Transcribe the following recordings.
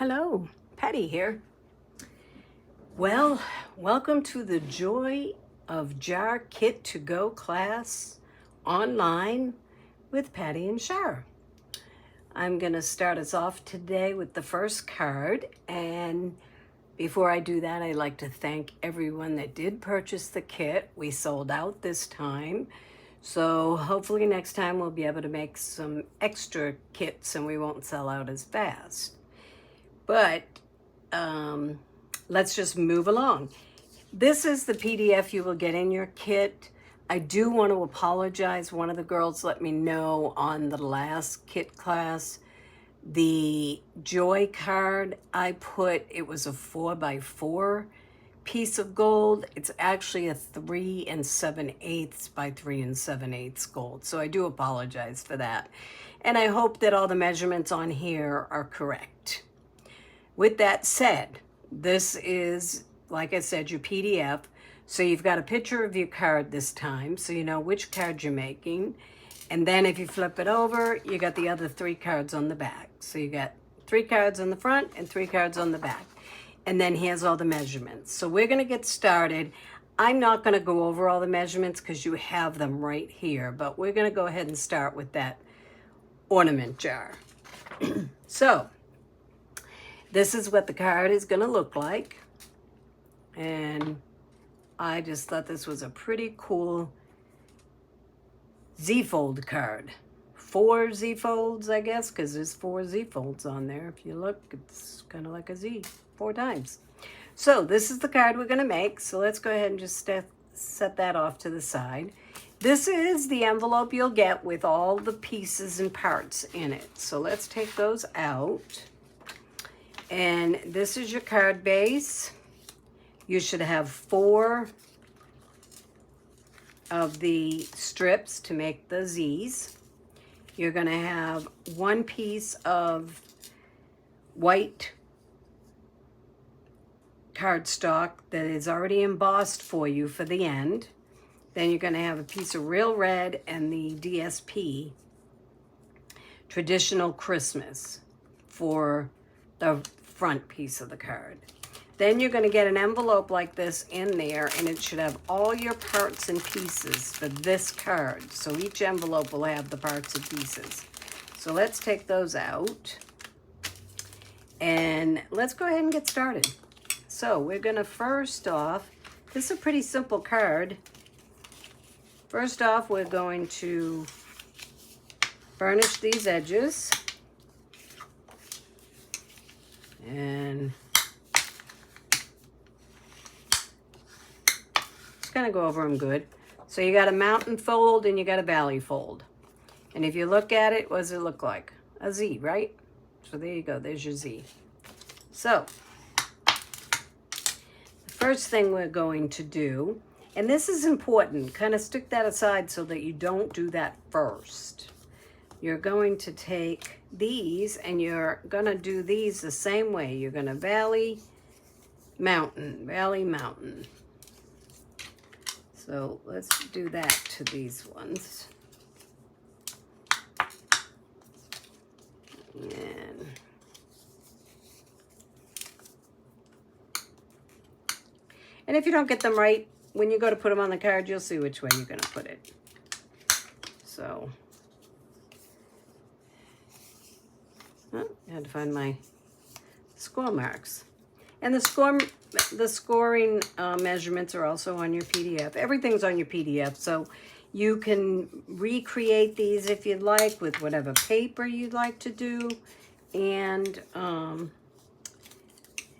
Hello, Patty here. Well, welcome to the Joy of Jar Kit to Go class online with Patty and Shar. I'm going to start us off today with the first card, and before I do that, I'd like to thank everyone that did purchase the kit. We sold out this time, so hopefully next time we'll be able to make some extra kits and we won't sell out as fast. But let's just move along. This is the PDF you will get in your kit. I do want to apologize. One of the girls let me know on the last kit class, the Joy card I put, it was a 4x4 piece of gold. It's actually a 3 7/8 by 3 7/8 gold. So I do apologize for that. And I hope that all the measurements on here are correct. With that said, this is, like I said, your PDF. So you've got a picture of your card this time, so you know which card you're making. And then if you flip it over, you got the other 3 cards on the back. So you got 3 cards on the front and 3 cards on the back. And then here's all the measurements. So we're going to get started. I'm not going to go over all the measurements because you have them right here, but we're going to go ahead and start with that ornament jar. So this is what the card is going to look like. And I just thought this was a pretty cool Z-fold card. 4 Z-folds, I guess, because there's 4 Z-folds on there. If you look, it's kind of like a Z 4 times. So this is the card we're going to make. So let's go ahead and just set that off to the side. This is the envelope you'll get with all the pieces and parts in it. So let's take those out. And this is your card base. You should have 4 of the strips to make the Z's. You're going to have 1 piece of white cardstock that is already embossed for you for the end. Then you're going to have a piece of real red and the DSP Traditional Christmas for the front piece of the card. Then you're going to get an envelope like this in there, and it should have all your parts and pieces for this card. So each envelope will have the parts and pieces. So let's take those out, and let's go ahead and get started. So we're going to first off, this is a pretty simple card. First off, we're going to burnish these edges. And just kind of go over them good. So you got a mountain fold and you got a valley fold. And if you look at it, what does it look like? A Z, right? So there you go, there's your Z. So the first thing we're going to do, and this is important, kind of stick that aside so that you don't do that first. You're going to take these and you're going to do these the same way. You're going to valley, mountain, valley, mountain. So let's do that to these ones. And if you don't get them right, when you go to put them on the card, you'll see which way you're going to put it. So I had to find my score marks. And the scoring measurements are also on your PDF. Everything's on your PDF, so you can recreate these if you'd like with whatever paper you'd like to do. And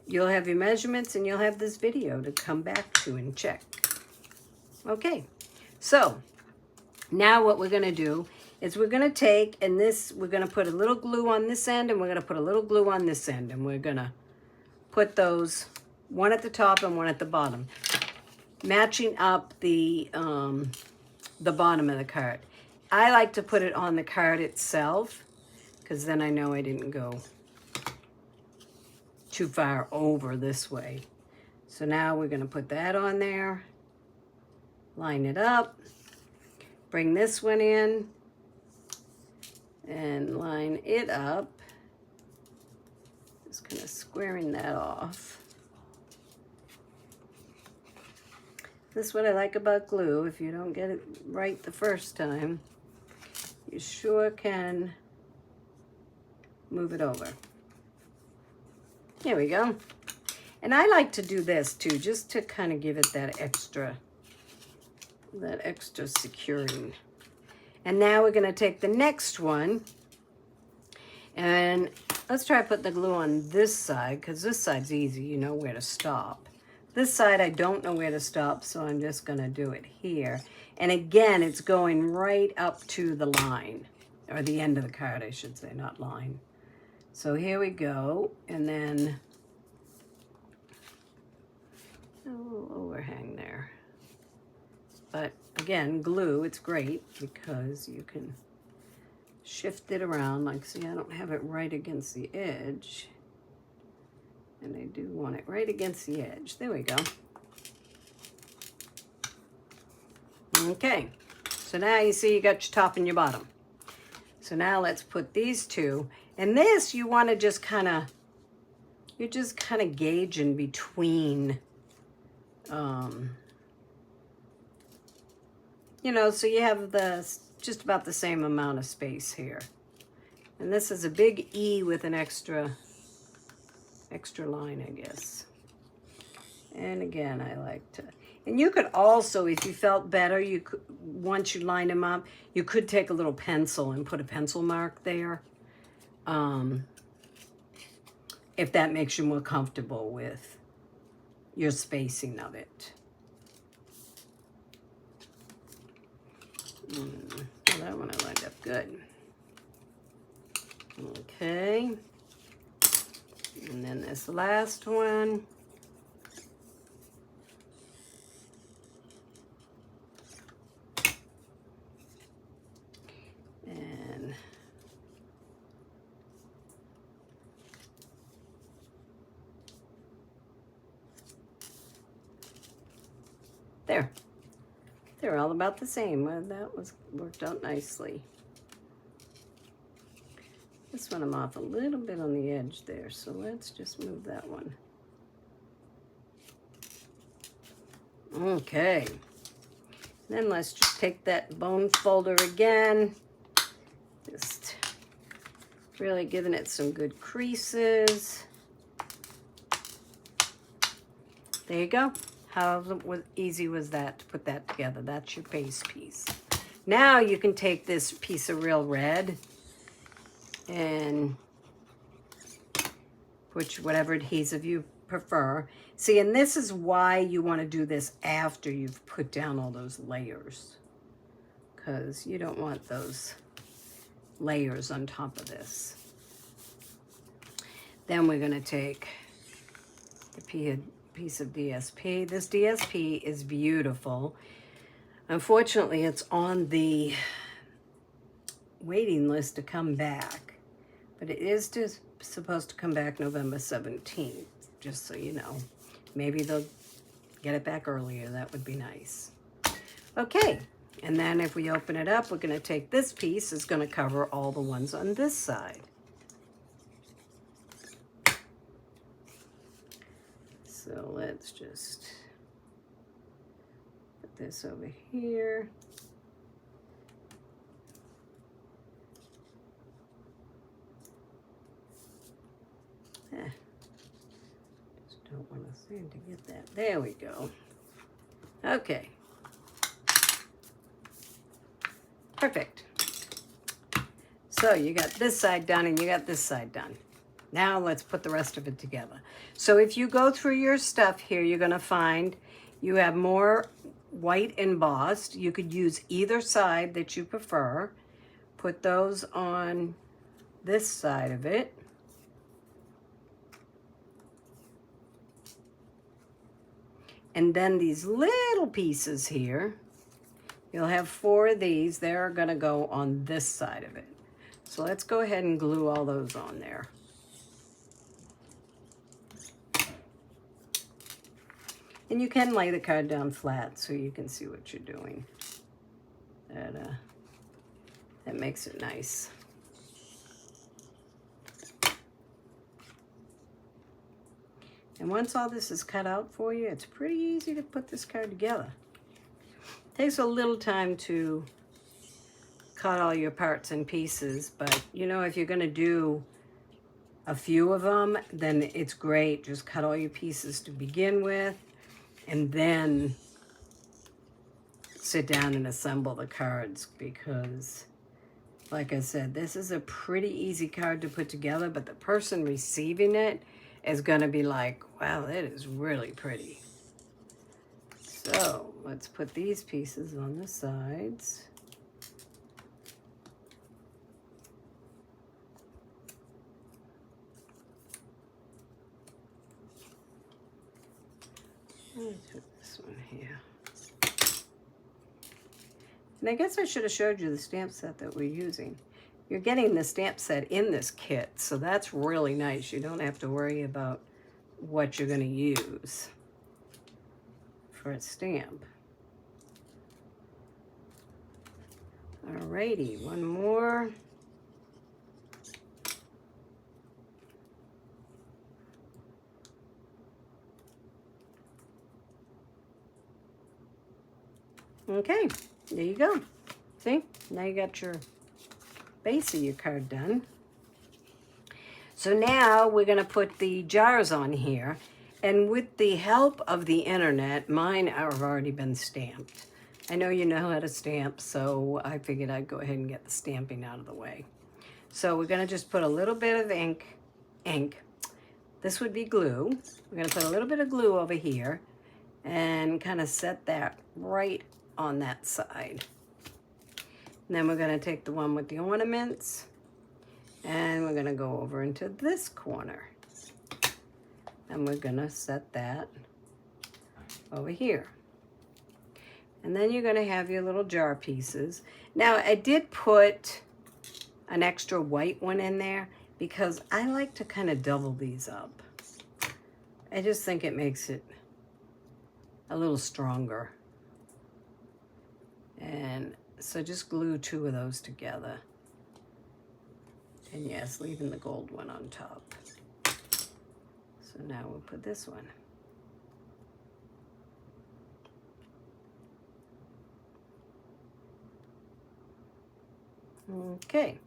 you'll have your measurements and you'll have this video to come back to and check. Okay, so now what we're going to do is we're going to take, and we're going to put a little glue on this end, and we're going to put a little glue on this end, and we're going to put those one at the top and one at the bottom, matching up the bottom of the card. I like to put it on the card itself because then I know I didn't go too far over this way. So now we're going to put that on there, line it up, bring this one in, and line it up. Just kind of squaring that off. This is what I like about glue. If you don't get it right the first time, you sure can move it over. There we go. And I like to do this too, just to kind of give it that extra securing. And now we're gonna take the next one, and let's try putting the glue on this side, because this side's easy, you know where to stop. This side I don't know where to stop, so I'm just gonna do it here. And again, it's going right up to the line, or the end of the card, I should say, not line. So here we go, and then a little overhang there. But again, glue, it's great because you can shift it around. Like, see, I don't have it right against the edge. And I do want it right against the edge. There we go. Okay, so now you see you got your top and your bottom. So now let's put these two. And this, you want to just kind of, you're just kind of gauging between, you know, so you have just about the same amount of space here. And this is a big E with an extra line, I guess. And again, I like to, and you could also, if you felt better, you could, once you line them up, you could take a little pencil and put a pencil mark there. If that makes you more comfortable with your spacing of it. Well, that one I lined up good. Okay. And then this last one. And there. They're all about the same. Well, that worked out nicely. This one I'm off a little bit on the edge there, so let's just move that one. Okay. Then let's just take that bone folder again. Just really giving it some good creases. There you go. How easy was that to put that together? That's your base piece. Now you can take this piece of real red and put whatever adhesive you prefer. See, and this is why you want to do this after you've put down all those layers, because you don't want those layers on top of this. Then we're going to take the piece of DSP. This DSP is beautiful. Unfortunately, it's on the waiting list to come back, but it is supposed to come back November 17th, just so you know. Maybe they'll get it back earlier. That would be nice. Okay, and then if we open it up, we're going to take this piece. It's going to cover all the ones on this side. So let's just put this over here. Just don't want to seem to get that. There we go. Okay. Perfect. So you got this side done and you got this side done. Now let's put the rest of it together. So if you go through your stuff here, you're going to find you have more white embossed. You could use either side that you prefer. Put those on this side of it. And then these little pieces here, you'll have 4 of these. They're going to go on this side of it. So let's go ahead and glue all those on there. And you can lay the card down flat so you can see what you're doing. That makes it nice. And once all this is cut out for you, it's pretty easy to put this card together. Takes a little time to cut all your parts and pieces, but you know, if you're gonna do a few of them, then it's great. Just cut all your pieces to begin with, and then sit down and assemble the cards, because like I said, this is a pretty easy card to put together, but the person receiving it is gonna be like, wow, that is really pretty. So let's put these pieces on the sides. Let's put this one here. And I guess I should have showed you the stamp set that we're using. You're getting the stamp set in this kit, so that's really nice. You don't have to worry about what you're going to use for a stamp. Alrighty, one more. Okay, there you go. See, now you got your base of your card done. So now we're going to put the jars on here, and with the help of the internet, mine have already been stamped. I know you know how to stamp, so I figured I'd go ahead and get the stamping out of the way. So we're going to just put a little bit of ink. This would be glue. We're going to put a little bit of glue over here and kind of set that right on that side. And then we're going to take the one with the ornaments, and we're going to go over into this corner, and we're going to set that over here. And then you're going to have your little jar pieces. Now, I did put an extra white one in there because I like to kind of double these up. I just think it makes it a little stronger. And so just glue two of those together. And yes, leaving the gold one on top. So now we'll put this one. Okay.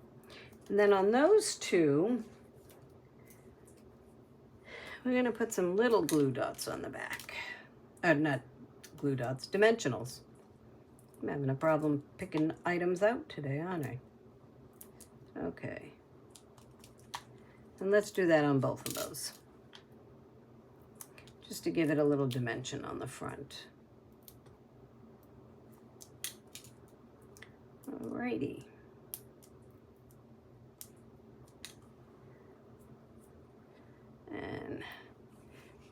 And then on those two, we're going to put some little glue dots on the back. Not glue dots, dimensionals. I'm having a problem picking items out today, aren't I? Okay. And let's do that on both of those, just to give it a little dimension on the front. Alrighty. And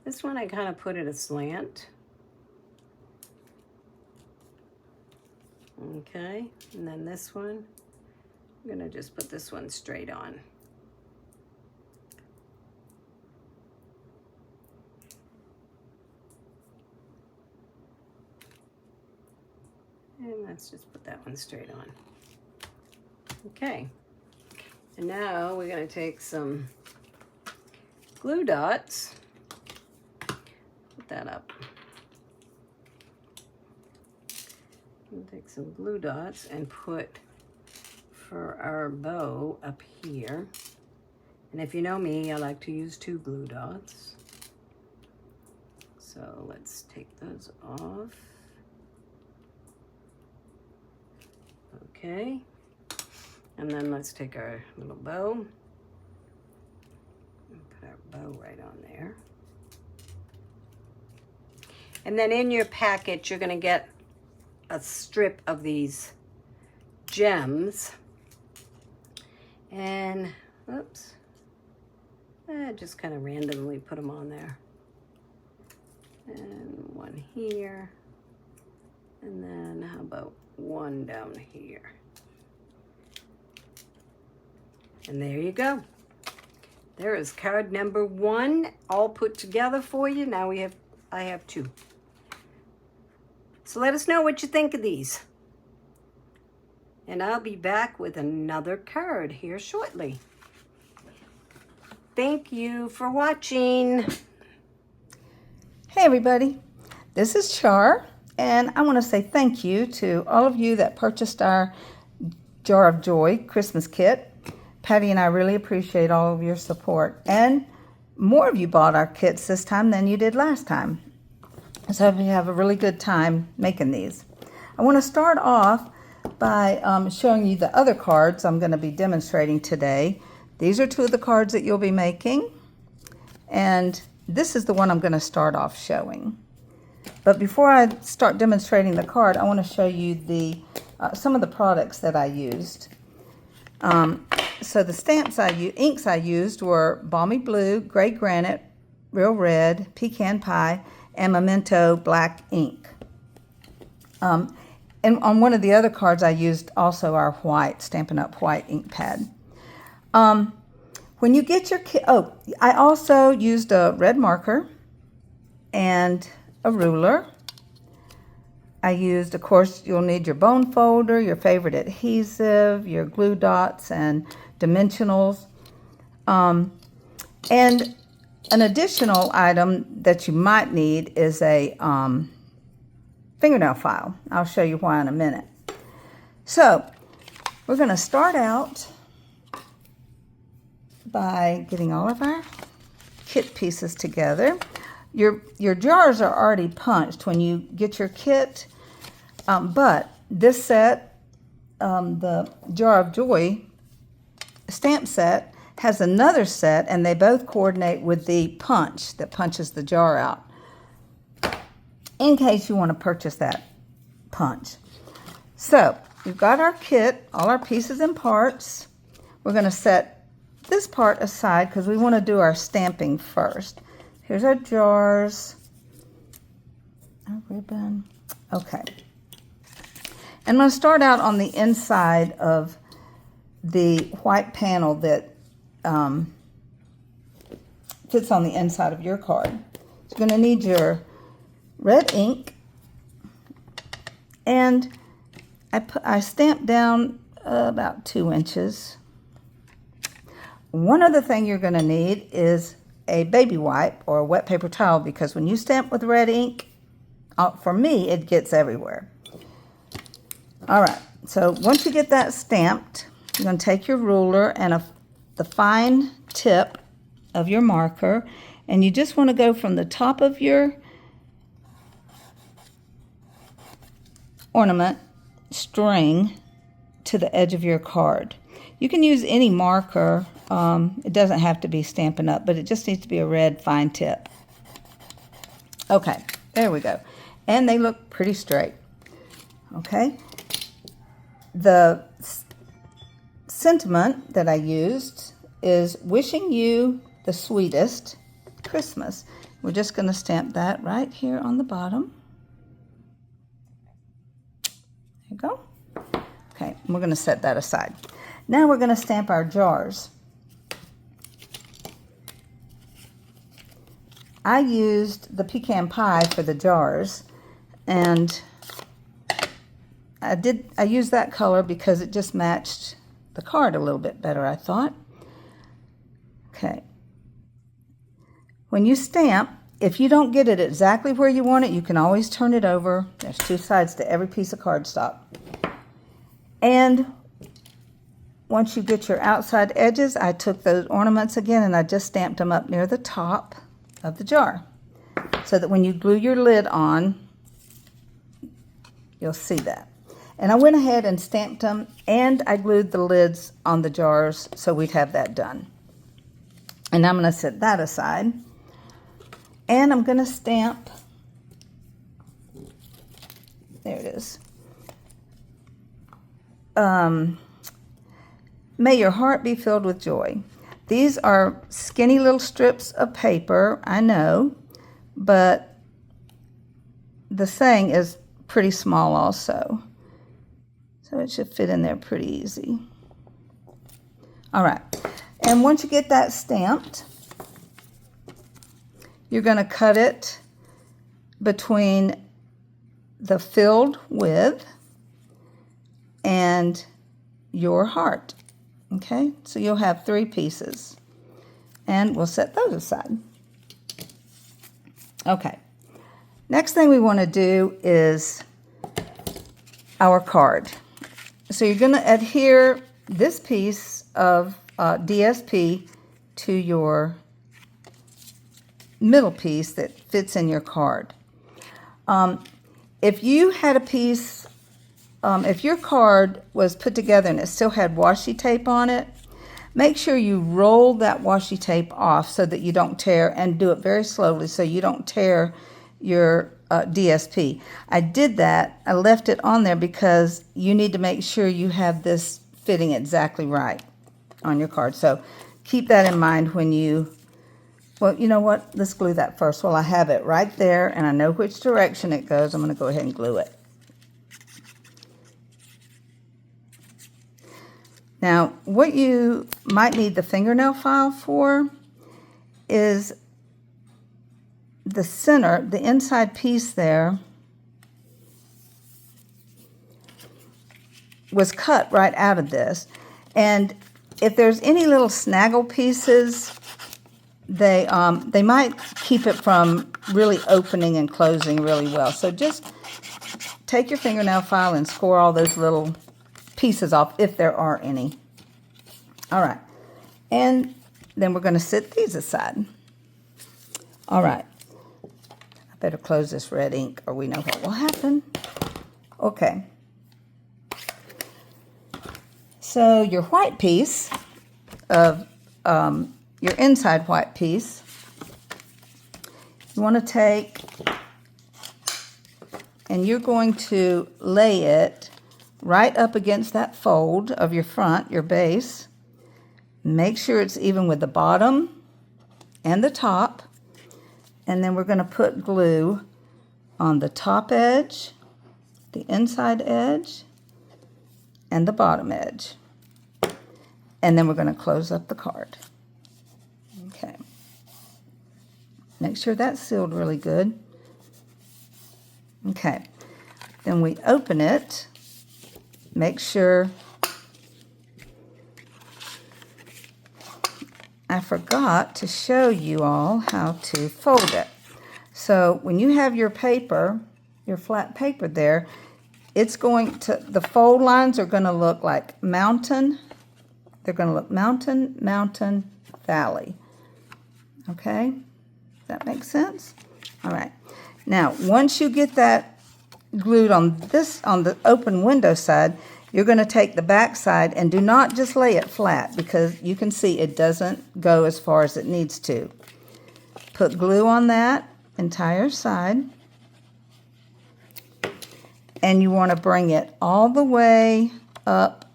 this one I kind of put it aslant. Okay, and then this one, I'm gonna just put this one straight on. And let's just put that one straight on. Okay, and now we're gonna take some glue dots, put that up. We'll take some glue dots and put for our bow up here. And if you know me, I like to use 2 glue dots. So let's take those off. Okay. And then let's take our little bow and put our bow right on there. And then in your packet, you're going to get a strip of these gems, and oops, I just kind of randomly put them on there, and one here, and then how about one down here, and there you go. There is card number 1 all put together for you. Now I have 2. So let us know what you think of these. And I'll be back with another card here shortly. Thank you for watching. Hey everybody, this is Char, and I want to say thank you to all of you that purchased our Jar of Joy Christmas kit. Patty and I really appreciate all of your support, and more of you bought our kits this time than you did last time. So we have a really good time making these. I want to start off by showing you the other cards I'm going to be demonstrating today. These are two of the cards that you'll be making, and this is the one I'm going to start off showing. But before I start demonstrating the card, I want to show you the some of the products that I used. So the inks I used were Balmy Blue, Gray Granite, Real Red, Pecan Pie, and Memento Black ink. And on one of the other cards I used also our white, Stampin' Up! White ink pad. When you get your kit, I also used a red marker and a ruler. I used, of course, you'll need your bone folder, your favorite adhesive, your glue dots and dimensionals. And an additional item that you might need is a fingernail file. I'll show you why in a minute. So we're going to start out by getting all of our kit pieces together. Your jars are already punched when you get your kit, but this set, the Jar of Joy stamp set, has another set, and they both coordinate with the punch that punches the jar out, in case you want to purchase that punch. So we've got our kit, all our pieces and parts. We're going to set this part aside because we want to do our stamping first. Here's our jars, our ribbon. Okay. I'm going to start out on the inside of the white panel that fits on the inside of your card. So you're going to need your red ink, and I stamped down about 2 inches. One other thing you're going to need is a baby wipe or a wet paper towel, because when you stamp with red ink, for me, it gets everywhere. All right, so once you get that stamped, you're going to take your ruler and the fine tip of your marker, and you just want to go from the top of your ornament string to the edge of your card. You can use any marker. It doesn't have to be Stampin' Up, but it just needs to be a red fine tip. Okay, there we go. And they look pretty straight. Okay. The sentiment that I used is wishing you the sweetest Christmas. We're just going to stamp that right here on the bottom. There you go. Okay, we're going to set that aside. Now we're going to stamp our jars. I used the Pecan Pie for the jars, and I used that color because it just matched the card a little bit better, I thought. Okay. When you stamp, if you don't get it exactly where you want it, you can always turn it over. There's 2 sides to every piece of cardstock. And once you get your outside edges, I took those ornaments again and I just stamped them up near the top of the jar, so that when you glue your lid on, you'll see that. And I went ahead and stamped them, and I glued the lids on the jars so we'd have that done. And I'm going to set that aside, and I'm going to stamp, there it is, May your heart be filled with joy. These are skinny little strips of paper, I know, but the saying is pretty small also. So it should fit in there pretty easy. All right, and once you get that stamped, you're going to cut it between the filled with and your heart. Okay, so you'll have 3 pieces, and we'll set those aside. Okay, Next thing we want to do is our card. So you're going to adhere this piece of DSP to your middle piece that fits in your card. If you had a piece, if your card was put together and it still had washi tape on it, make sure you roll that washi tape off so that you don't tear, and do it very slowly so you don't tear your DSP. I did that. I left it on there because you need to make sure you have this fitting exactly right on your card. So keep that in mind when you, well, you know what? Let's glue that first. Well, I have it right there and I know which direction it goes. I'm going to go ahead and glue it. Now, what you might need the fingernail file for is the center, the inside piece there was cut right out of this. And if there's any little snaggle pieces, they might keep it from really opening and closing really well. So just take your fingernail file and score all those little pieces off if there are any. All right, and then we're going to set these aside. All right, I better close this red ink or we know what will happen. Okay, so your white piece of your inside white piece, you want to take and you're going to lay it right up against that fold of your front, your base. Make sure it's even with the bottom and the top. And then we're going to put glue on the top edge, the inside edge, and the bottom edge. And then we're going to close up the card. Okay. Make sure that's sealed really good. Okay. Then we open it. Make sure, I forgot to show you all how to fold it. So when you have your paper, your flat paper there, it's going to, the fold lines are going to look like mountain. They're going to look mountain, mountain, valley. Okay? Does that make sense? All right. Now, once you get that glued on this, on the open window side, you're going to take the back side and do not just lay it flat because you can see it doesn't go as far as it needs to. Put glue on that entire side. And you want to bring it all the way up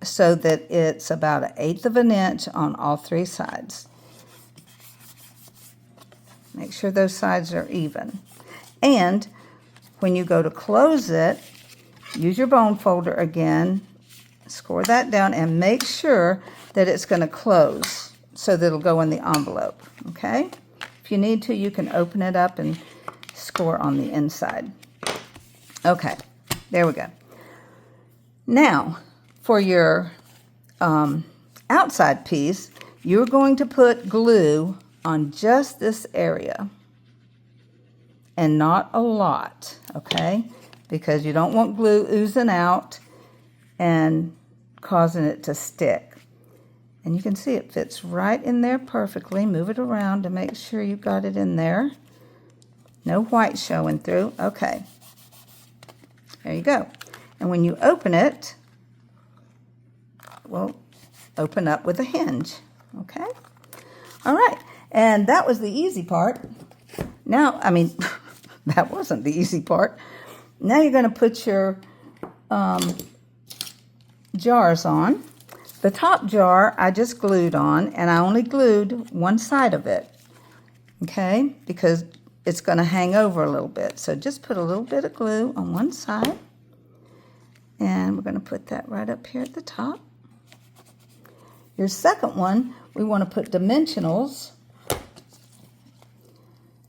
so that it's about 1/8 of an inch on all three sides. Make sure those sides are even. And when you go to close it, use your bone folder again, score that down, and make sure that it's going to close so that it'll go in the envelope, okay? If you need to, you can open it up and score on the inside. Okay, there we go. Now, for your outside piece, you're going to put glue on just this area and not a lot, okay? Because you don't want glue oozing out and causing it to stick. And you can see it fits right in there perfectly. Move it around to make sure you got it in there. No white showing through. Okay. There you go. And when you open it, well, open up with a hinge. Okay? All right. And that was the easy part. Now, I mean, that wasn't the easy part. Now you're going to put your jars on. The top jar I just glued on, and I only glued one side of it, okay, because it's going to hang over a little bit. So just put a little bit of glue on one side, and we're going to put that right up here at the top. Your second one, we want to put dimensionals,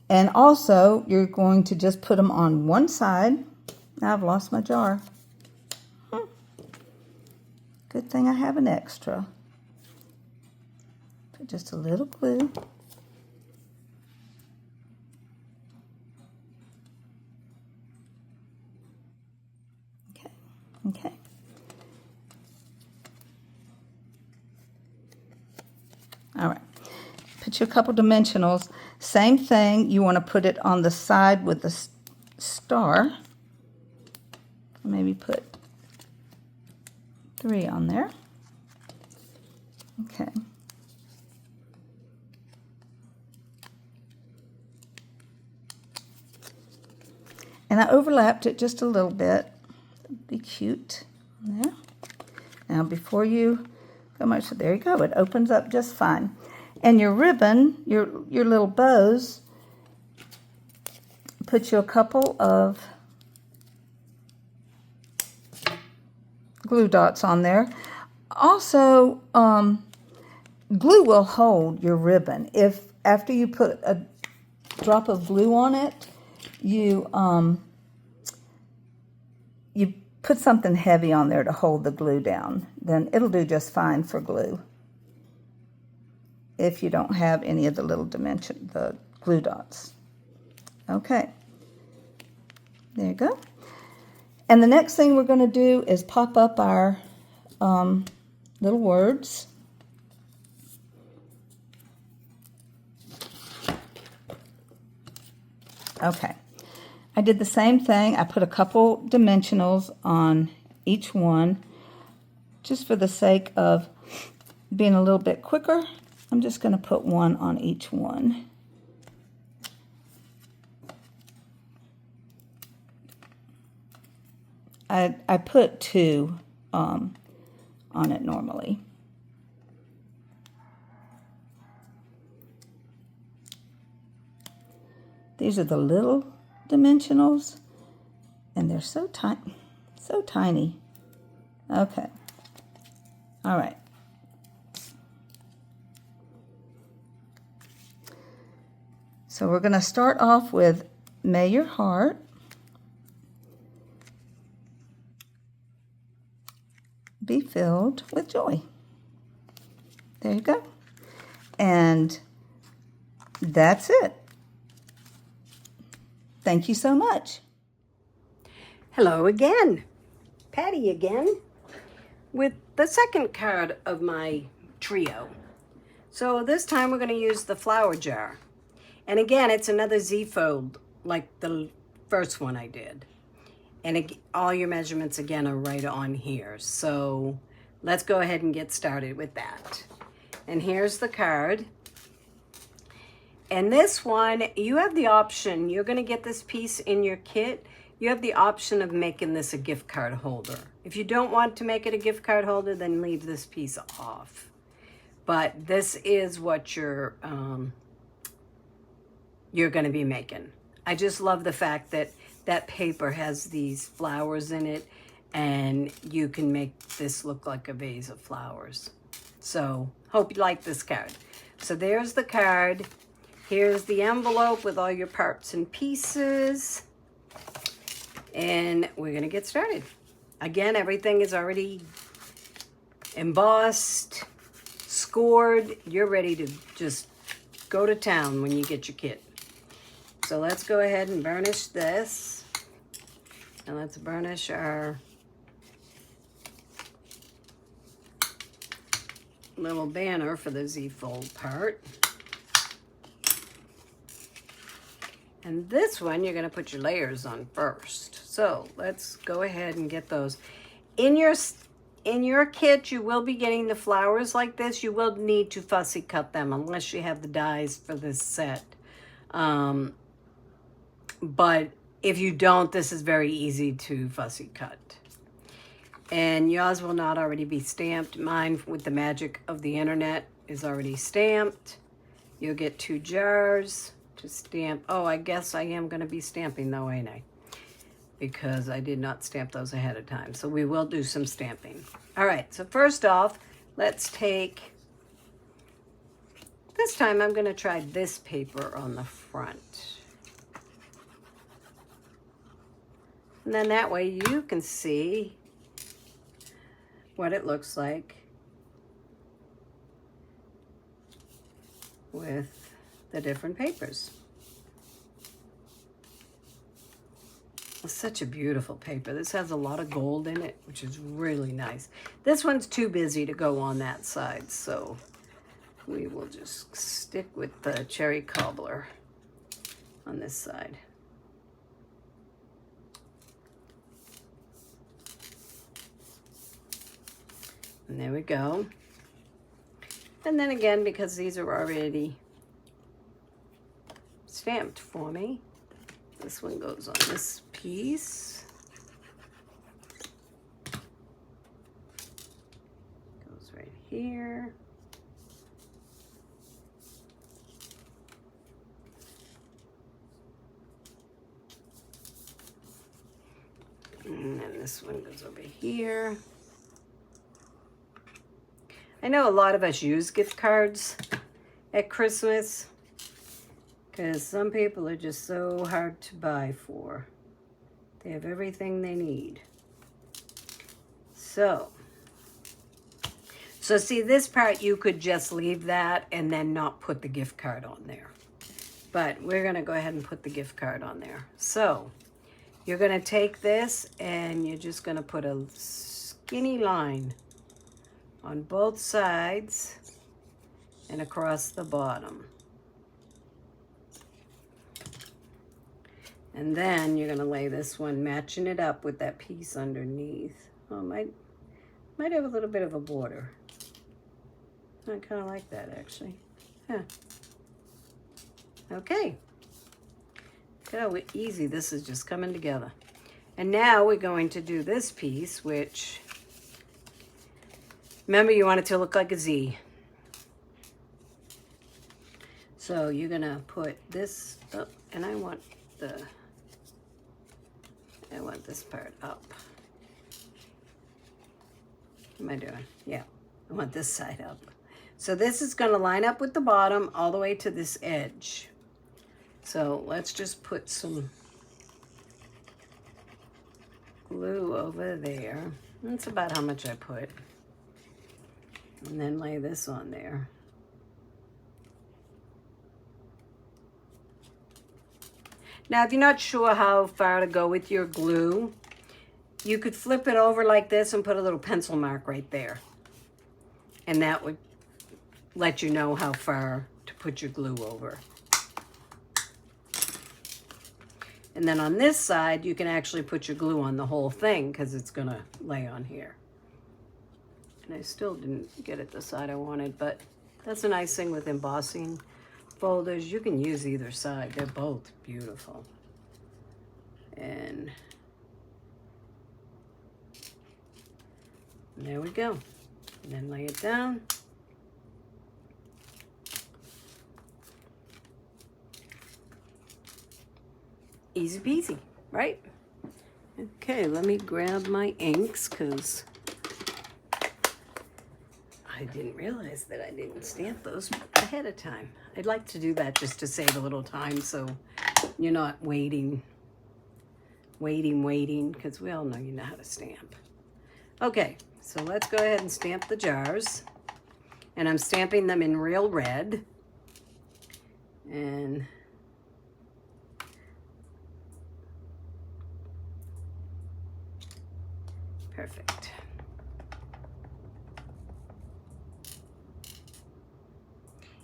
and also you're going to just put them on one side. Now I've lost my jar. Good thing I have an extra. Put just a little glue. Okay. All right. Put you a couple dimensionals. Same thing, you want to put it on the side with the star. Maybe put 3 on there. Okay. And I overlapped it just a little bit. Be cute on there. Now before you go much, there you go. It opens up just fine. And your ribbon, your little bows, put you a couple of glue dots on there. Also, glue will hold your ribbon. If after you put a drop of glue on it, you put something heavy on there to hold the glue down, then it'll do just fine for glue. If you don't have any of the little the glue dots. Okay, there you go. And the next thing we're going to do is pop up our little words. Okay, I did the same thing. I put a couple dimensionals on each one just for the sake of being a little bit quicker. I'm just going to put 1 on each one. I put 2 on it normally. These are the little dimensionals, and they're so tiny. Okay. All right. So we're going to start off with May Your Heart be filled with joy. There you go. And that's it. Thank you so much. Hello again. Patty again with the second card of my trio. So this time we're going to use the flower jar. And again, it's another Z-fold like the first one I did. And all your measurements again are right on here. So let's go ahead and get started with that. And here's the card. And this one, you have the option, you're going to get this piece in your kit. You have the option of making this a gift card holder. If you don't want to make it a gift card holder, then leave this piece off. But this is what you're going to be making. I just love the fact that that paper has these flowers in it, and you can make this look like a vase of flowers. So hope you like this card. So there's the card. Here's the envelope with all your parts and pieces. And we're gonna get started. Again, everything is already embossed, scored. You're ready to just go to town when you get your kit. So let's go ahead and burnish this. And let's burnish our little banner for the Z-fold part. And this one, you're gonna put your layers on first. So let's go ahead and get those. In your kit, you will be getting the flowers like this. You will need to fussy cut them unless you have the dies for this set. But if you don't, this is very easy to fussy cut. And yours will not already be stamped. Mine, with the magic of the internet, is already stamped. You'll get 2 jars to stamp. Oh, I guess I am going to be stamping though, ain't I? Because I did not stamp those ahead of time. So we will do some stamping. All right, so first off, let's take, this time I'm going to try this paper on the front. And then that way you can see what it looks like with the different papers. It's such a beautiful paper. This has a lot of gold in it, which is really nice. This one's too busy to go on that side, so we will just stick with the cherry cobbler on this side. And there we go. And then again, because these are already stamped for me, this one goes on this piece. Goes right here. And then this one goes over here. I know a lot of us use gift cards at Christmas because some people are just so hard to buy for. They have everything they need. So see, this part you could just leave that and then not put the gift card on there. But we're going to go ahead and put the gift card on there. So you're going to take this and you're just going to put a skinny line on both sides and across the bottom. And then you're going to lay this one, matching it up with that piece underneath. Oh, might have a little bit of a border. I kind of like that, actually. Huh. Okay. Look at how easy this is just coming together. And now we're going to do this piece, which, remember, you want it to look like a Z. So you're going to put this up, and I want this part up. What am I doing? Yeah, I want this side up. So this is going to line up with the bottom all the way to this edge. So let's just put some glue over there. That's about how much I put. And then lay this on there. Now, if you're not sure how far to go with your glue, you could flip it over like this and put a little pencil mark right there. And that would let you know how far to put your glue over. And then on this side, you can actually put your glue on the whole thing because it's going to lay on here. And I still didn't get it the side I wanted, but that's a nice thing with embossing folders. You can use either side. They're both beautiful. And there we go. And then lay it down. Easy peasy, right? Okay, let me grab my inks because I didn't realize that I didn't stamp those ahead of time. I'd like to do that just to save a little time so you're not waiting, because we all know you know how to stamp. Okay, so let's go ahead and stamp the jars. And I'm stamping them in real red. And perfect.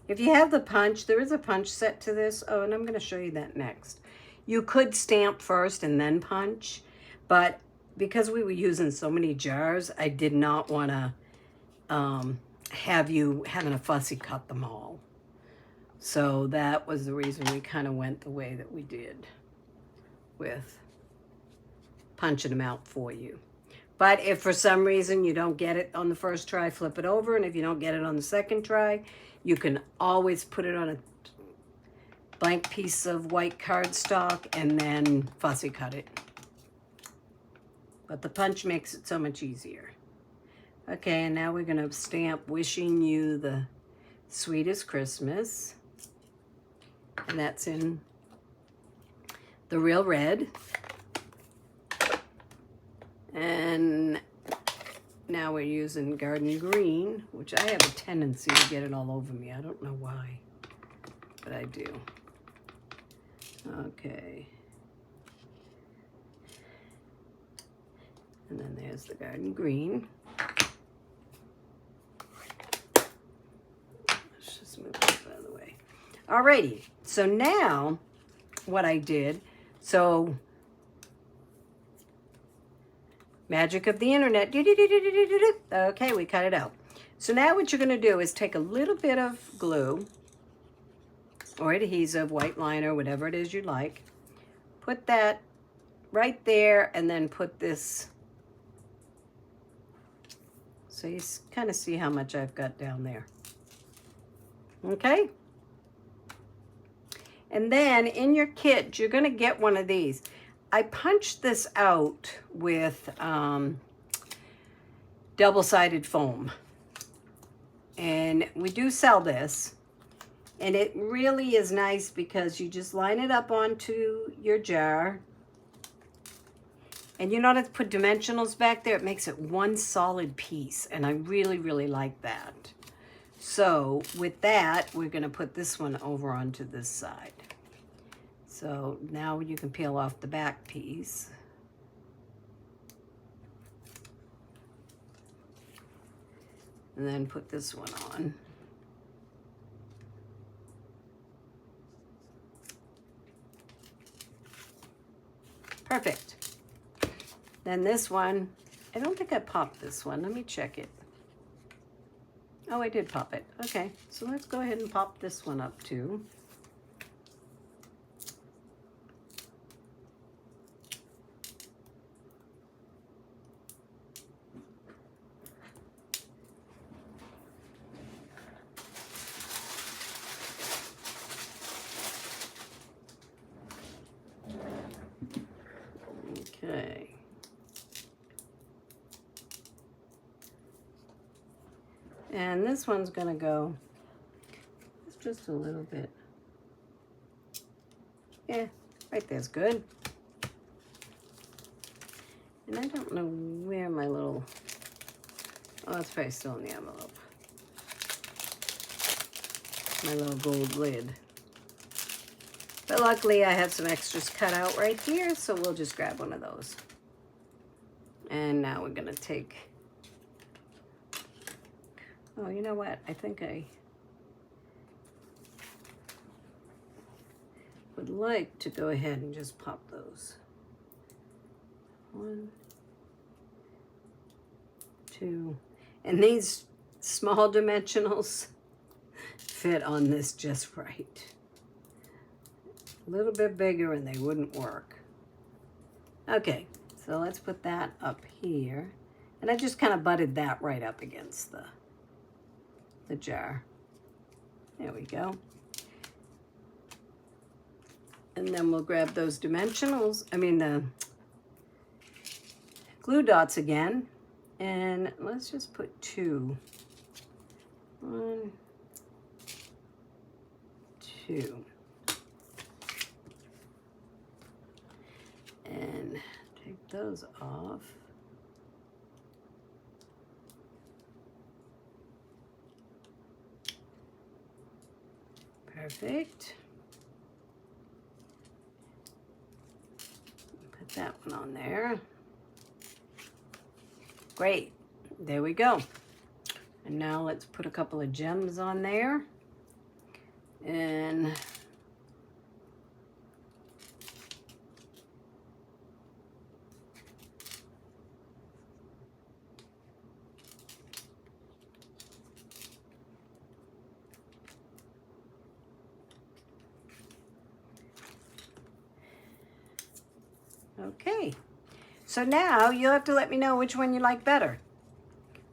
If you have the punch, there is a punch set to this. Oh, and I'm going to show you that next. You could stamp first and then punch, but because we were using so many jars, I did not want to have you having a fussy cut them all. So that was the reason we kind of went the way that we did with punching them out for you. But if for some reason you don't get it on the first try, flip it over. And if you don't get it on the second try, you can always put it on a blank piece of white cardstock and then fussy cut it. But the punch makes it so much easier. Okay, and now we're going to stamp "Wishing You the Sweetest Christmas." And that's in the real red. And now we're using Garden Green, which I have a tendency to get it all over me. I don't know why, but I do. Okay. And then there's the garden green. Let's just move this out of the way. Alrighty, so now what I did, so magic of the internet. Okay, we cut it out. So now what you're going to do is take a little bit of glue or adhesive, white liner, whatever it is you like. Put that right there and then put this, so you kind of see how much I've got down there. Okay? And then in your kit, you're going to get one of these. I punched this out with double-sided foam. And we do sell this. And it really is nice because you just line it up onto your jar. And you don't have to put dimensionals back there. It makes it one solid piece. And I really, really like that. So with that, we're going to put this one over onto this side. So now you can peel off the back piece. And then put this one on. Perfect. Then this one, I don't think I popped this one. Let me check it. Oh, I did pop it. Okay, so let's go ahead and pop this one up too. Okay. And this one's gonna go, it's just a little bit. Yeah, right there's good. And I don't know where my little, oh, it's probably still in the envelope. My little gold lid. But luckily I have some extras cut out right here, so we'll just grab one of those. And now we're gonna take, oh, you know what? I think I would like to go ahead and just pop those. 1, 2, and these small dimensionals fit on this just right. A little bit bigger and they wouldn't work. Okay, so let's put that up here. And I just kind of butted that right up against the jar. There we go. And then we'll grab those dimensionals, the glue dots again. And let's just put 2. 1, 2. And take those off. Perfect. Put that one on there. Great. There we go. And now let's put a couple of gems on there. And okay, so now you'll have to let me know which one you like better,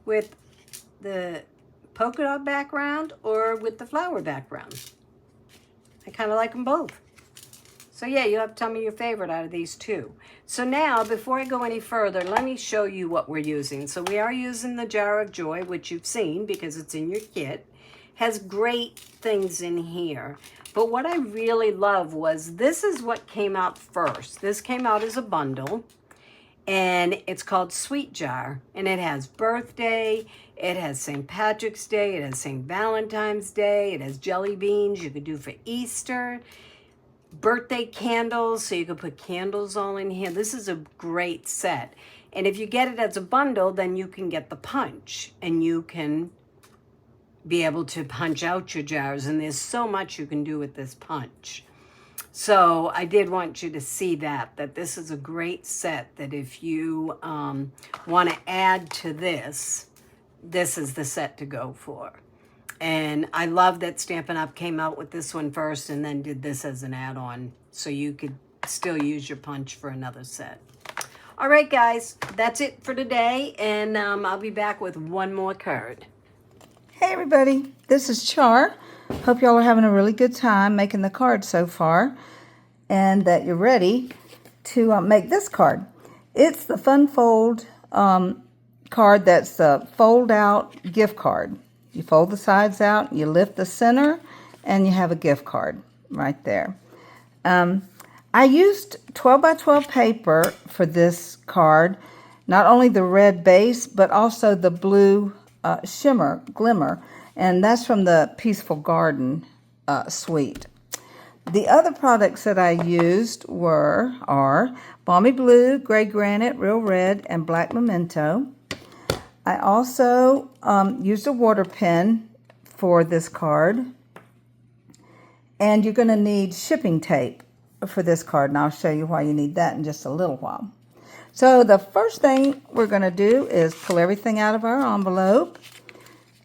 with the polka dot background or with the flower background. I kind of like them both. So yeah, you'll have to tell me your favorite out of these two. So now, before I go any further, let me show you what we're using. So we are using the Jar of Joy, which you've seen because it's in your kit. Has great things in here. But what I really love was, this is what came out first. This came out as a bundle, and it's called Sweet Jar. And it has birthday, it has St. Patrick's Day, it has St. Valentine's Day, it has jelly beans you could do for Easter, birthday candles, so you could put candles all in here. This is a great set. And if you get it as a bundle, then you can get the punch and you can be able to punch out your jars. And there's so much you can do with this punch. So I did want you to see that this is a great set, that if you want to add to this, this is the set to go for. And I love that Stampin' Up! Came out with this one first and then did this as an add-on, so you could still use your punch for another set. All right, guys, that's it for today, and I'll be back with one more card. Hey everybody, this is Char. Hope y'all are having a really good time making the card so far, and that you're ready to make this card. It's the Fun Fold card that's a fold-out gift card. You fold the sides out, you lift the center, and you have a gift card right there. I used 12 by 12 paper for this card, not only the red base, but also the blue shimmer, glimmer, and that's from the Peaceful Garden suite. The other products that I used are Balmy Blue, Gray Granite, Real Red, and Black Memento. I also used a water pen for this card, and you're going to need shipping tape for this card, and I'll show you why you need that in just a little while. So the first thing we're going to do is pull everything out of our envelope,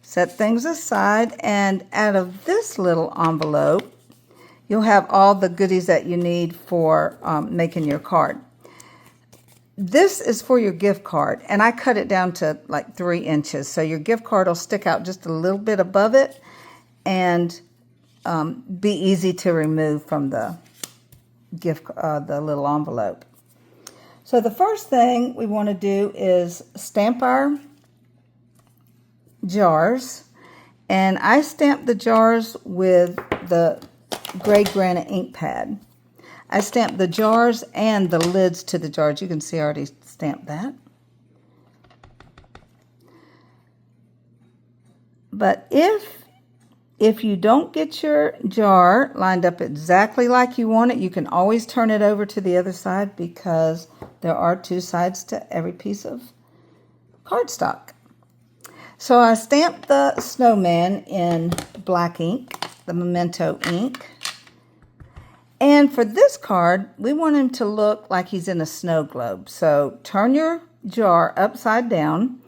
set things aside, and out of this little envelope, you'll have all the goodies that you need for making your card. This is for your gift card, and I cut it down to like 3 inches, so your gift card will stick out just a little bit above it and be easy to remove from the the little envelope. So the first thing we want to do is stamp our jars, and I stamped the jars with the Gray Granite ink pad. I stamped the jars and the lids to the jars. You can see I already stamped that. But if you don't get your jar lined up exactly like you want it, you can always turn it over to the other side, because there are 2 sides to every piece of cardstock. So I stamped the snowman in black ink, the Memento ink. And for this card, we want him to look like he's in a snow globe. So turn your jar upside down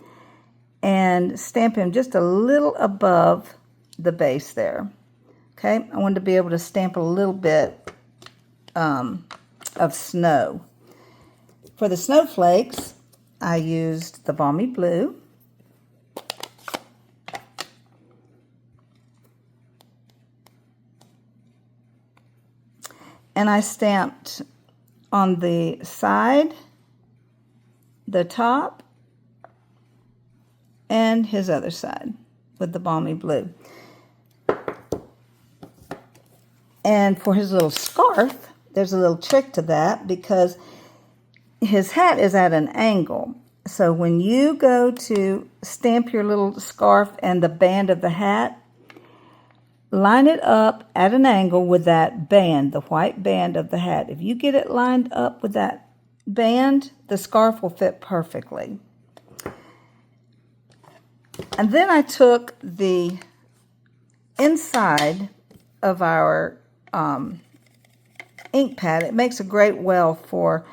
and stamp him just a little above the base there. Okay, I wanted to be able to stamp a little bit of snow. For the snowflakes, I used the Balmy Blue. And I stamped on the side, the top, and his other side with the Balmy Blue. And for his little scarf, there's a little trick to that, because his hat is at an angle. So when you go to stamp your little scarf and the band of the hat, line it up at an angle with that band, the white band of the hat. If you get it lined up with that band, the scarf will fit perfectly. And then I took the inside of our ink pad. It makes a great well for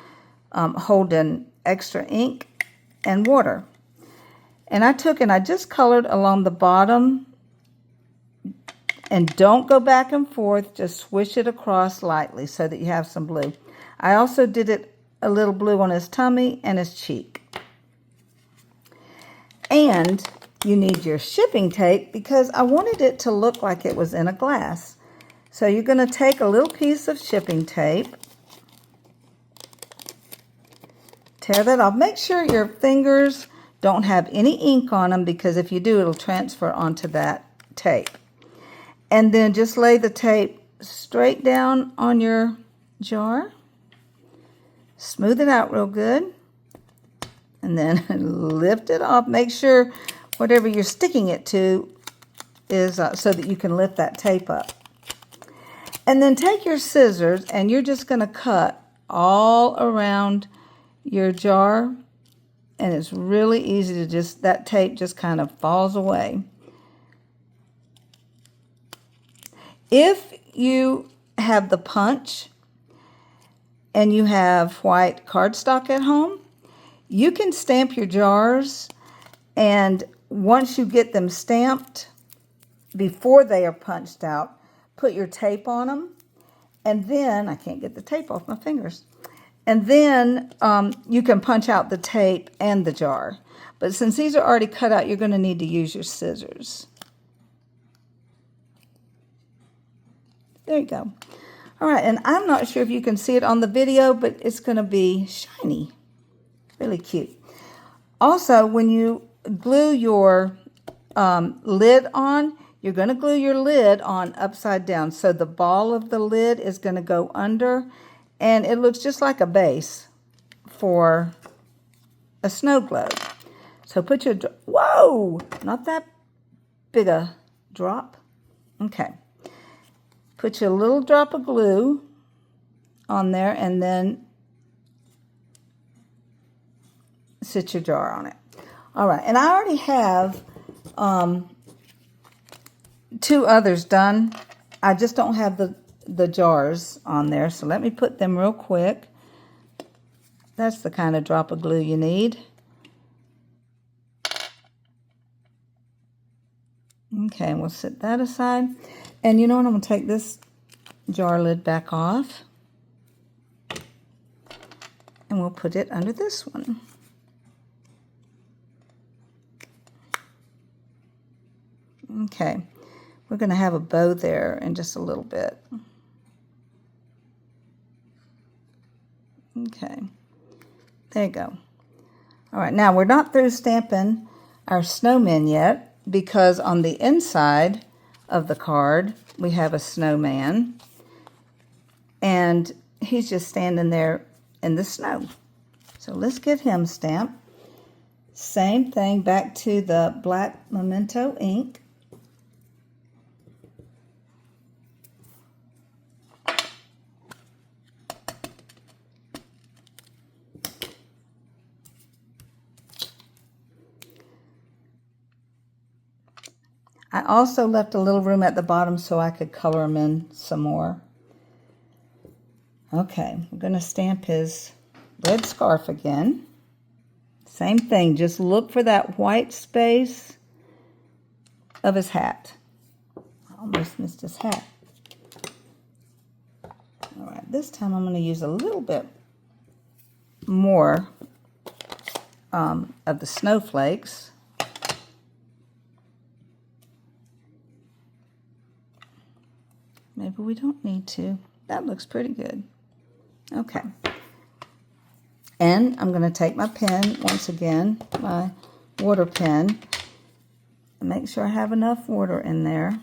holding extra ink and water. And I took and I just colored along the bottom. And don't go back and forth, just swish it across lightly so that you have some blue. I also did it a little blue on his tummy and his cheek. And you need your shipping tape, because I wanted it to look like it was in a glass. So you're going to take a little piece of shipping tape, tear that off. Make sure your fingers don't have any ink on them, because if you do, it'll transfer onto that tape. And then just lay the tape straight down on your jar. Smooth it out real good. And then lift it off. Make sure whatever you're sticking it to is so that you can lift that tape up. And then take your scissors, and you're just going to cut all around your jar And it's really easy to just, that tape just kind of falls away. If you have the punch and you have white cardstock at home, you can stamp your jars, and once you get them stamped, before they are punched out, put your tape on them, and then, I can't get the tape off my fingers, and then you can punch out the tape and the jar. But since these are already cut out, you're going to need to use your scissors. There you go. All right, and I'm not sure if you can see it on the video, but it's going to be shiny. Really cute. Also, when you glue your lid on, you're going to glue your lid on upside down. So the ball of the lid is going to go under, and it looks just like a base for a snow globe. So put your, whoa, not that big a drop. Okay. Put your little drop of glue on there, and then sit your jar on it. All right, and I already have 2 others done. I just don't have the jars on there, so let me put them real quick. That's the kind of drop of glue you need. Okay, and we'll set that aside. And you know what, I'm going to take this jar lid back off, and we'll put it under this one. Okay, we're going to have a bow there in just a little bit. Okay, there you go. All right, now we're not through stamping our snowmen yet, because on the inside of the card we have a snowman, and he's just standing there in the snow. So let's get him stamped. Same thing, back to the black Memento ink. I also left a little room at the bottom so I could color him in some more. Okay, we're going to stamp his red scarf again. Same thing, just look for that white space of his hat. I almost missed his hat. All right, this time I'm going to use a little bit more of the snowflakes. Maybe we don't need to. That looks pretty good. Okay. And I'm going to take my pen, once again, my water pen, and make sure I have enough water in there,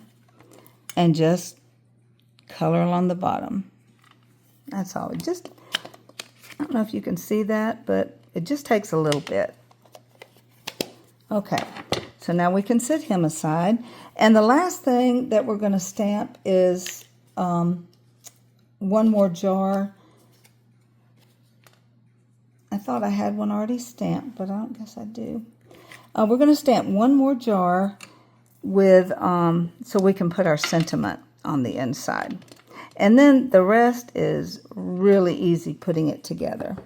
and just color along the bottom. That's all. I don't know if you can see that, but it just takes a little bit. Okay. So now we can set him aside. And the last thing that we're going to stamp is one more jar. I thought I had one already stamped, but I don't guess I do. We're going to stamp one more jar with, so we can put our sentiment on the inside. And then the rest is really easy putting it together.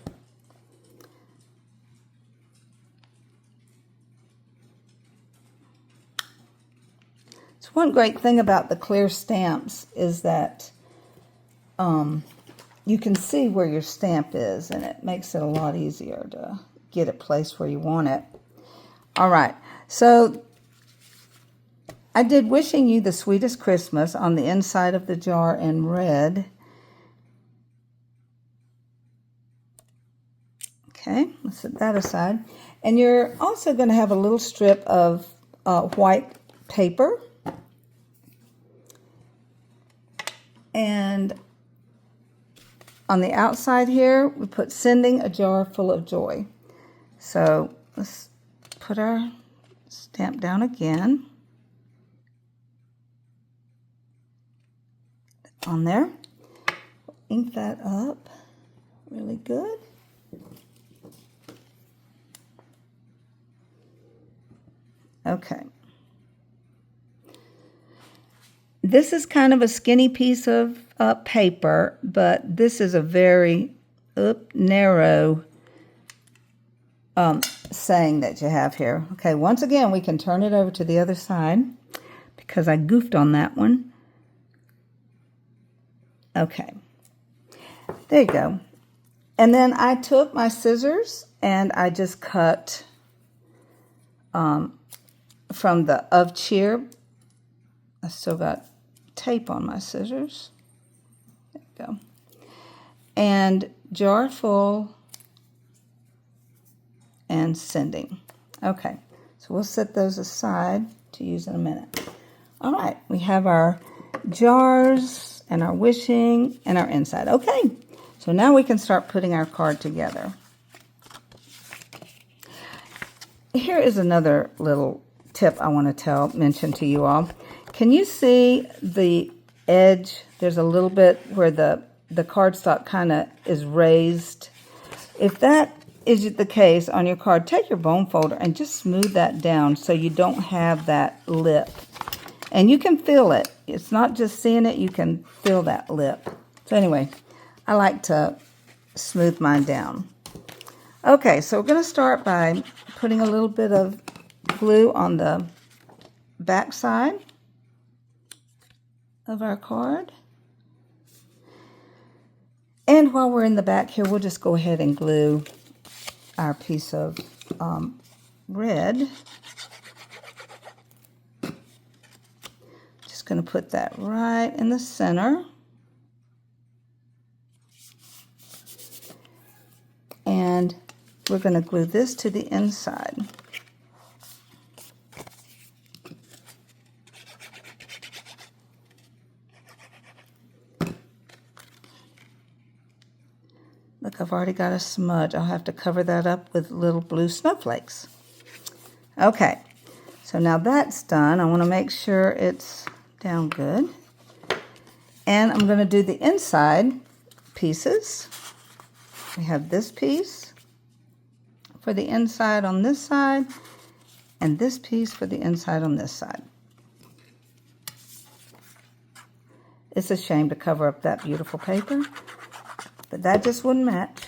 So one great thing about the clear stamps is that you can see where your stamp is, and it makes it a lot easier to get it placed where you want it. All right, so I did Wishing You the Sweetest Christmas on the inside of the jar in red. Okay, let's set that aside. And you're also going to have a little strip of white paper. And on the outside here, we put Sending a Jar Full of Joy. So let's put our stamp down again on there. Ink that up really good. Okay. This is kind of a skinny piece of paper, but this is a very narrow saying that you have here. Okay, once again, we can turn it over to the other side because I goofed on that one. Okay, there you go. And then I took my scissors and I just cut from the of cheer. I still got tape on my scissors. There you go. And jar full and sending. Okay, so we'll set those aside to use in a minute. All right, we have our jars and our wishing and our inside. Okay, so now we can start putting our card together. Here is another little tip I want to mention to you all. Can you see the edge? There's a little bit where the cardstock kind of is raised. If that is the case on your card, take your bone folder and just smooth that down so you don't have that lip. And you can feel it. It's not just seeing it, you can feel that lip. So anyway, I like to smooth mine down. Okay, so we're going to start by putting a little bit of glue on the back side of our card. And while we're in the back here, we'll just go ahead and glue our piece of red. Just going to put that right in the center. And we're going to glue this to the inside. Look, I've already got a smudge. I'll have to cover that up with little blue snowflakes. Okay, so now that's done. I want to make sure it's down good. And I'm going to do the inside pieces. We have this piece for the inside on this side, and this piece for the inside on this side. It's a shame to cover up that beautiful paper, but that just wouldn't match.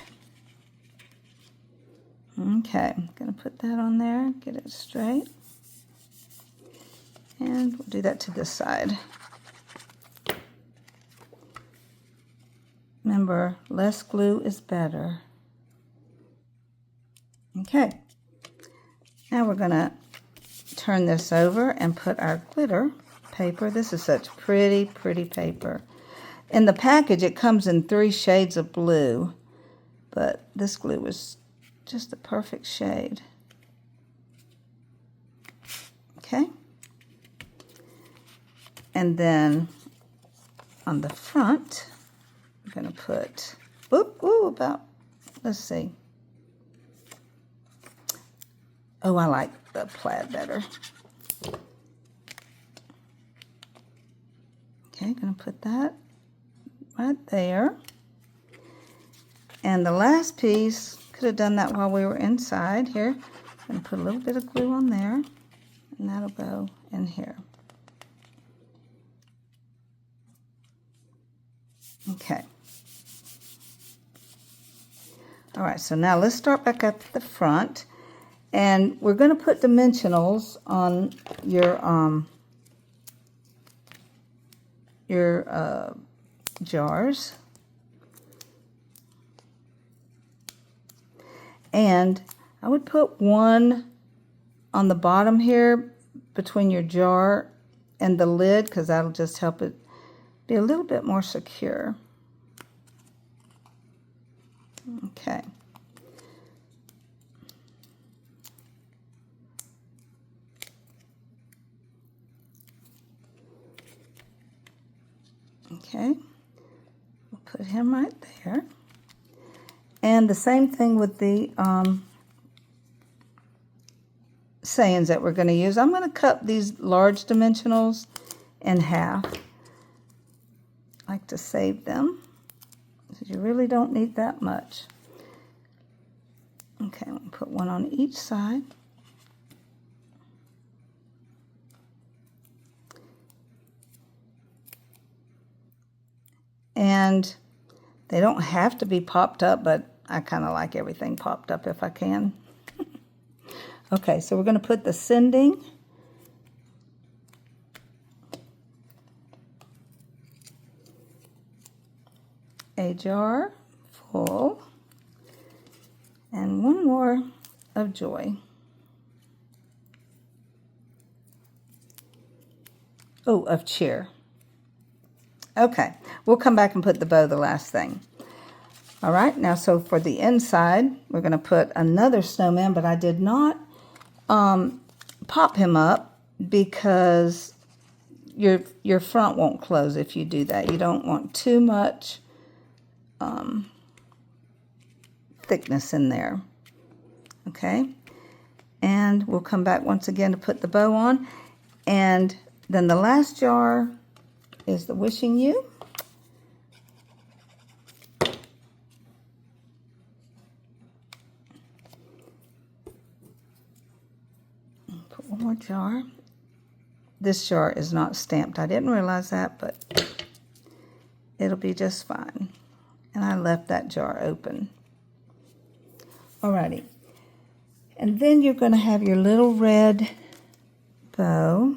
Okay, I'm going to put that on there, get it straight. And we'll do that to this side. Remember, less glue is better. Okay, now we're going to turn this over and put our glitter paper. This is such pretty, pretty paper. In the package, it comes in 3 shades of blue, but this glue is just the perfect shade. Okay, and then on the front, I'm going to put, let's see. Oh, I like the plaid better. Okay, going to put that right there. And the last piece, could have done that while we were inside here. I'm going to put a little bit of glue on there, and that'll go in here. Okay. All right, so now let's start back up at the front. And we're going to put dimensionals on your jars. And I would put one on the bottom here between your jar and the lid, because that'll just help it be a little bit more secure. Okay. Okay, we'll put him right there. And the same thing with the sayings that we're going to use. I'm going to cut these large dimensionals in half. I like to save them, because you really don't need that much. Okay, I'm going to put one on each side. And they don't have to be popped up, but I kind of like everything popped up if I can. Okay, so we're going to put the sending. A jar full. And one more of joy. Oh, of cheer. Okay, we'll come back and put the bow the last thing. All right, now so for the inside, we're going to put another snowman, but I did not pop him up because your front won't close if you do that. You don't want too much thickness in there. Okay, and we'll come back once again to put the bow on. And then the last jar is the wishing you. Put one more jar. This jar is not stamped. I didn't realize that, but it'll be just fine. And I left that jar open. Alrighty. And then you're going to have your little red bow.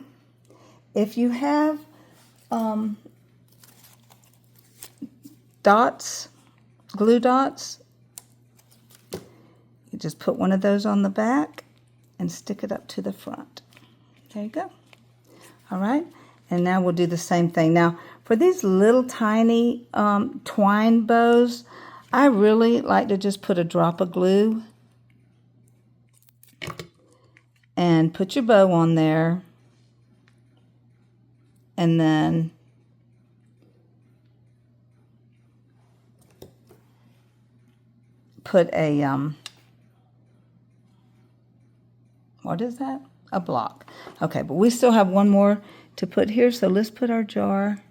If you have dots, glue dots, you just put one of those on the back and stick it up to the front. There you go. All right, and now we'll do the same thing. Now, for these little tiny twine bows, I really like to just put a drop of glue and put your bow on there, and then put a, what is that? A block. Okay, but we still have one more to put here, so let's put our jar,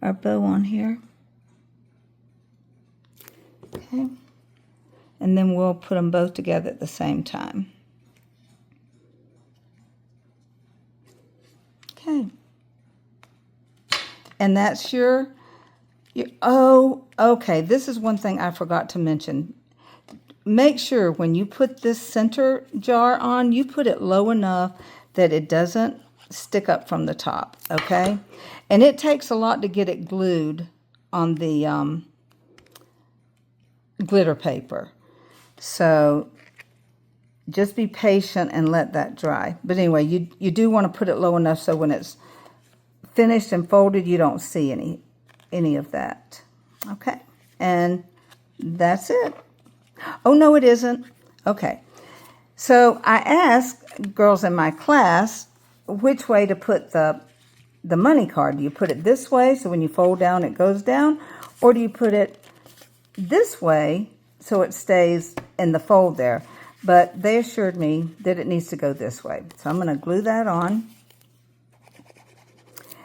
our bow on here. Okay, and then we'll put them both together at the same time. Okay, and that's your oh, okay, this is one thing I forgot to mention. Make sure when you put this center jar on, you put it low enough that it doesn't stick up from the top, okay? And it takes a lot to get it glued on the glitter paper. So just be patient and let that dry. But anyway, you do want to put it low enough so when it's finished and folded, you don't see any of that. Okay, and that's it. Oh, no, it isn't. Okay, so I asked girls in my class which way to put the money card. Do you put it this way so when you fold down it goes down, or do you put it this way so it stays in the fold there? But they assured me that it needs to go this way. So I'm going to glue that on.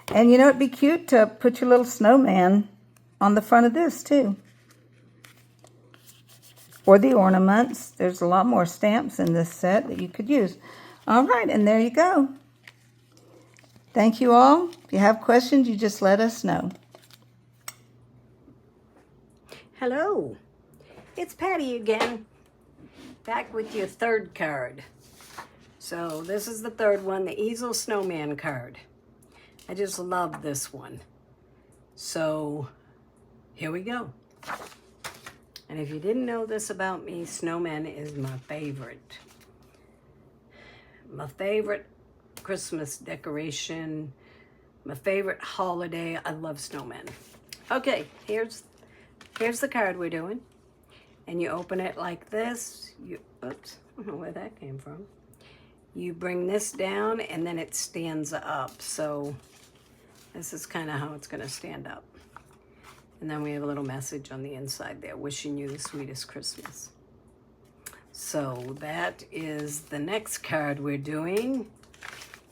And you know, it'd be cute to put your little snowman on the front of this too. Or the ornaments. There's a lot more stamps in this set that you could use. All right, and there you go. Thank you all. If you have questions, you just let us know. Hello, it's Patty again, back with your third card. So this is the third one, the Easel Snowman card. I just love this one. So here we go. And if you didn't know this about me, snowman is my favorite. My favorite Christmas decoration, my favorite holiday. I love snowmen. Okay, here's the card we're doing. And you open it like this. Oops, I don't know where that came from. You bring this down and then it stands up. So this is kind of how it's going to stand up. And then we have a little message on the inside there, wishing you the sweetest Christmas. So that is the next card we're doing.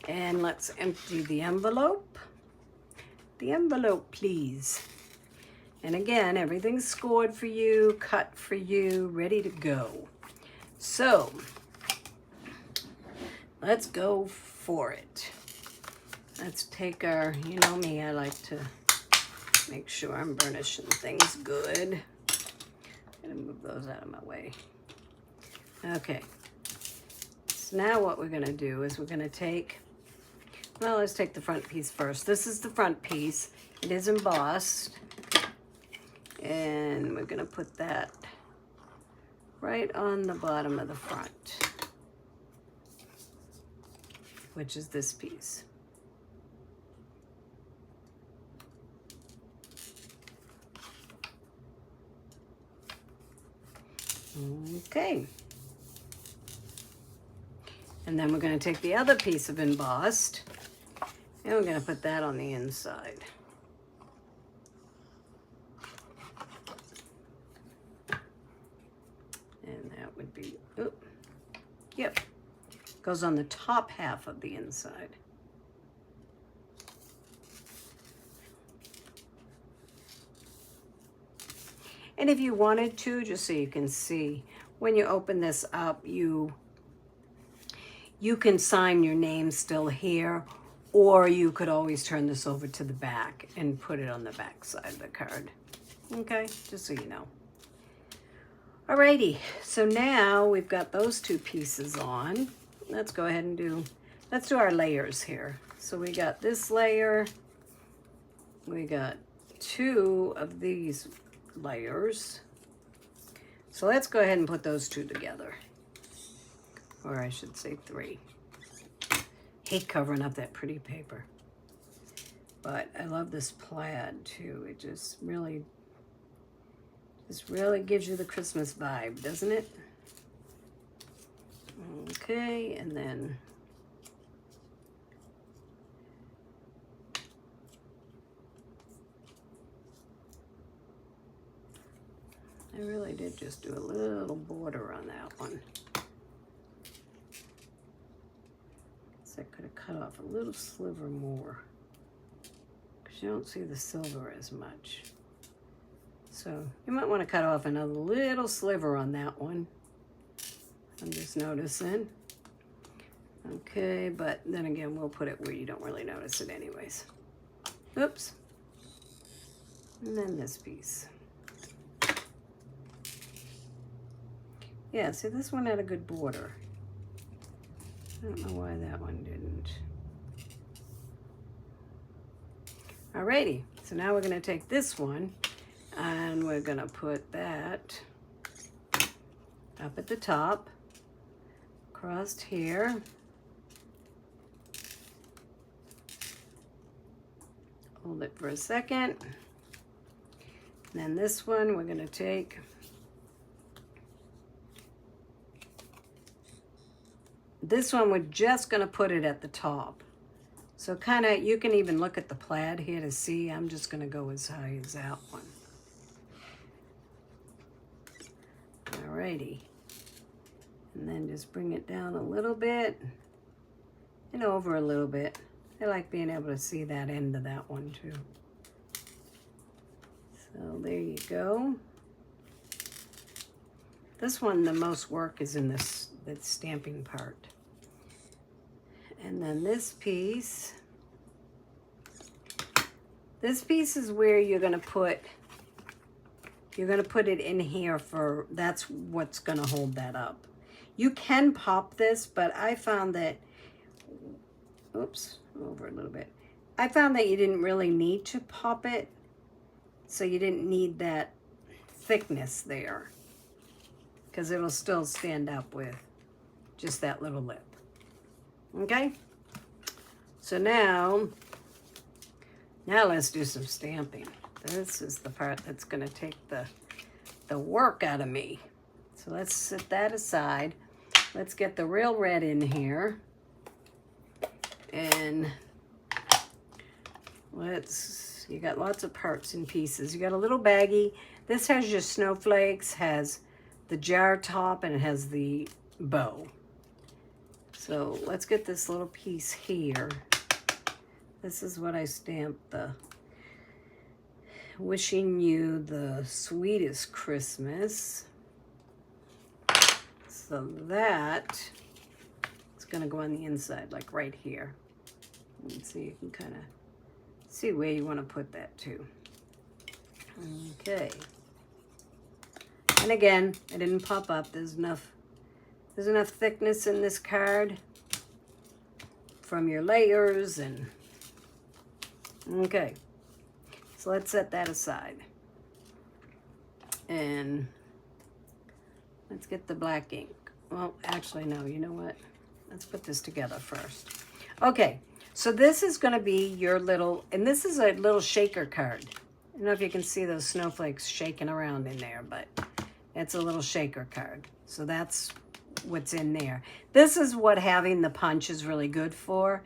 And let's empty the envelope. The envelope, please. And again, everything's scored for you, cut for you, ready to go. So let's go for it. Let's take our, you know me, I like to Make sure I'm burnishing things good. I'm gonna move those out of my way. Okay. So now what we're gonna do is we're gonna take, well, let's take the front piece first. This is the front piece. It is embossed. And we're gonna put that right on the bottom of the front, which is this piece. Okay. And then we're going to take the other piece of embossed and we're going to put that on the inside. And that would be, yep, goes on the top half of the inside. And if you wanted to, just so you can see, when you open this up, you can sign your name still here, or you could always turn this over to the back and put it on the back side of the card. Okay, just so you know. Alrighty, so now we've got those two pieces on. Let's go ahead and let's do our layers here. So we got this layer, we got two of these layers. So let's go ahead and put those two together. Or I should say three. Hate covering up that pretty paper. But I love this plaid too. It just really gives you the Christmas vibe, doesn't it? Okay, and then I really did just do a little border on that one. So I could have cut off a little sliver more, because you don't see the silver as much. So you might want to cut off another little sliver on that one. I'm just noticing. Okay, but then again, we'll put it where you don't really notice it anyways. Oops. And then this piece. Yeah, see, this one had a good border. I don't know why that one didn't. Alrighty, so now we're gonna take this one and we're gonna put that up at the top, across here. Hold it for a second. And then this one we're gonna take this one, we're just gonna put it at the top. So kind of, you can even look at the plaid here to see. I'm just gonna go as high as that one. Alrighty. And then just bring it down a little bit and over a little bit. I like being able to see that end of that one too. So there you go. This one, the most work is in the stamping part. And then this piece is where you're gonna put it in here for, that's what's gonna hold that up. You can pop this, but I found that, oops, over a little bit. I found that you didn't really need to pop it, so you didn't need that thickness there, because it'll still stand up with just that little lip. Okay? So now let's do some stamping. This is the part that's gonna take the work out of me. So let's set that aside. Let's get the real red in here. And you got lots of parts and pieces. You got a little baggie. This has your snowflakes, has the jar top, and it has the bow. So let's get this little piece here. This is what I stamped, the wishing you the sweetest Christmas. So that is gonna go on the inside, like right here. And so you can kind of see where you want to put that too. Okay. And again, it didn't pop up. There's enough thickness in this card from your layers and okay. So let's set that aside. And let's get the black ink. Well, actually, no, you know what? Let's put this together first. Okay, so this is going to be your little, and this is a little shaker card. I don't know if you can see those snowflakes shaking around in there, but it's a little shaker card. So that's what's in there. This is what having the punch is really good for,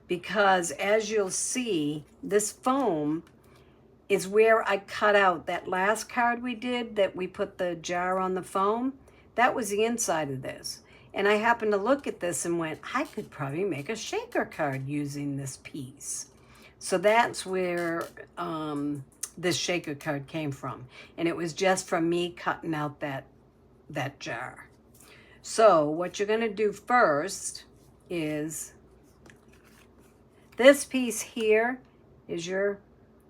because as you'll see, this foam is where I cut out that last card we did that we put the jar on the foam. That was the inside of this. And I happened to look at this and went, I could probably make a shaker card using this piece. So that's where this shaker card came from. And it was just from me cutting out that jar. So what you're gonna do first is this piece here is your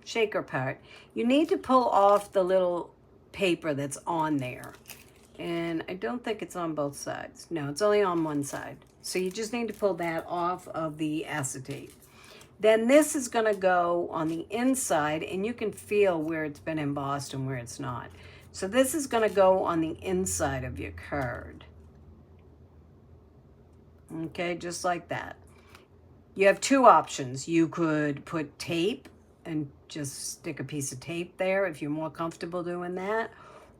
shaker part. You need to pull off the little paper that's on there. And I don't think it's on both sides. No, it's only on one side. So you just need to pull that off of the acetate. Then this is gonna go on the inside and you can feel where it's been embossed and where it's not. So this is gonna go on the inside of your card. Okay, just like that. You have two options. You could put tape and just stick a piece of tape there if you're more comfortable doing that.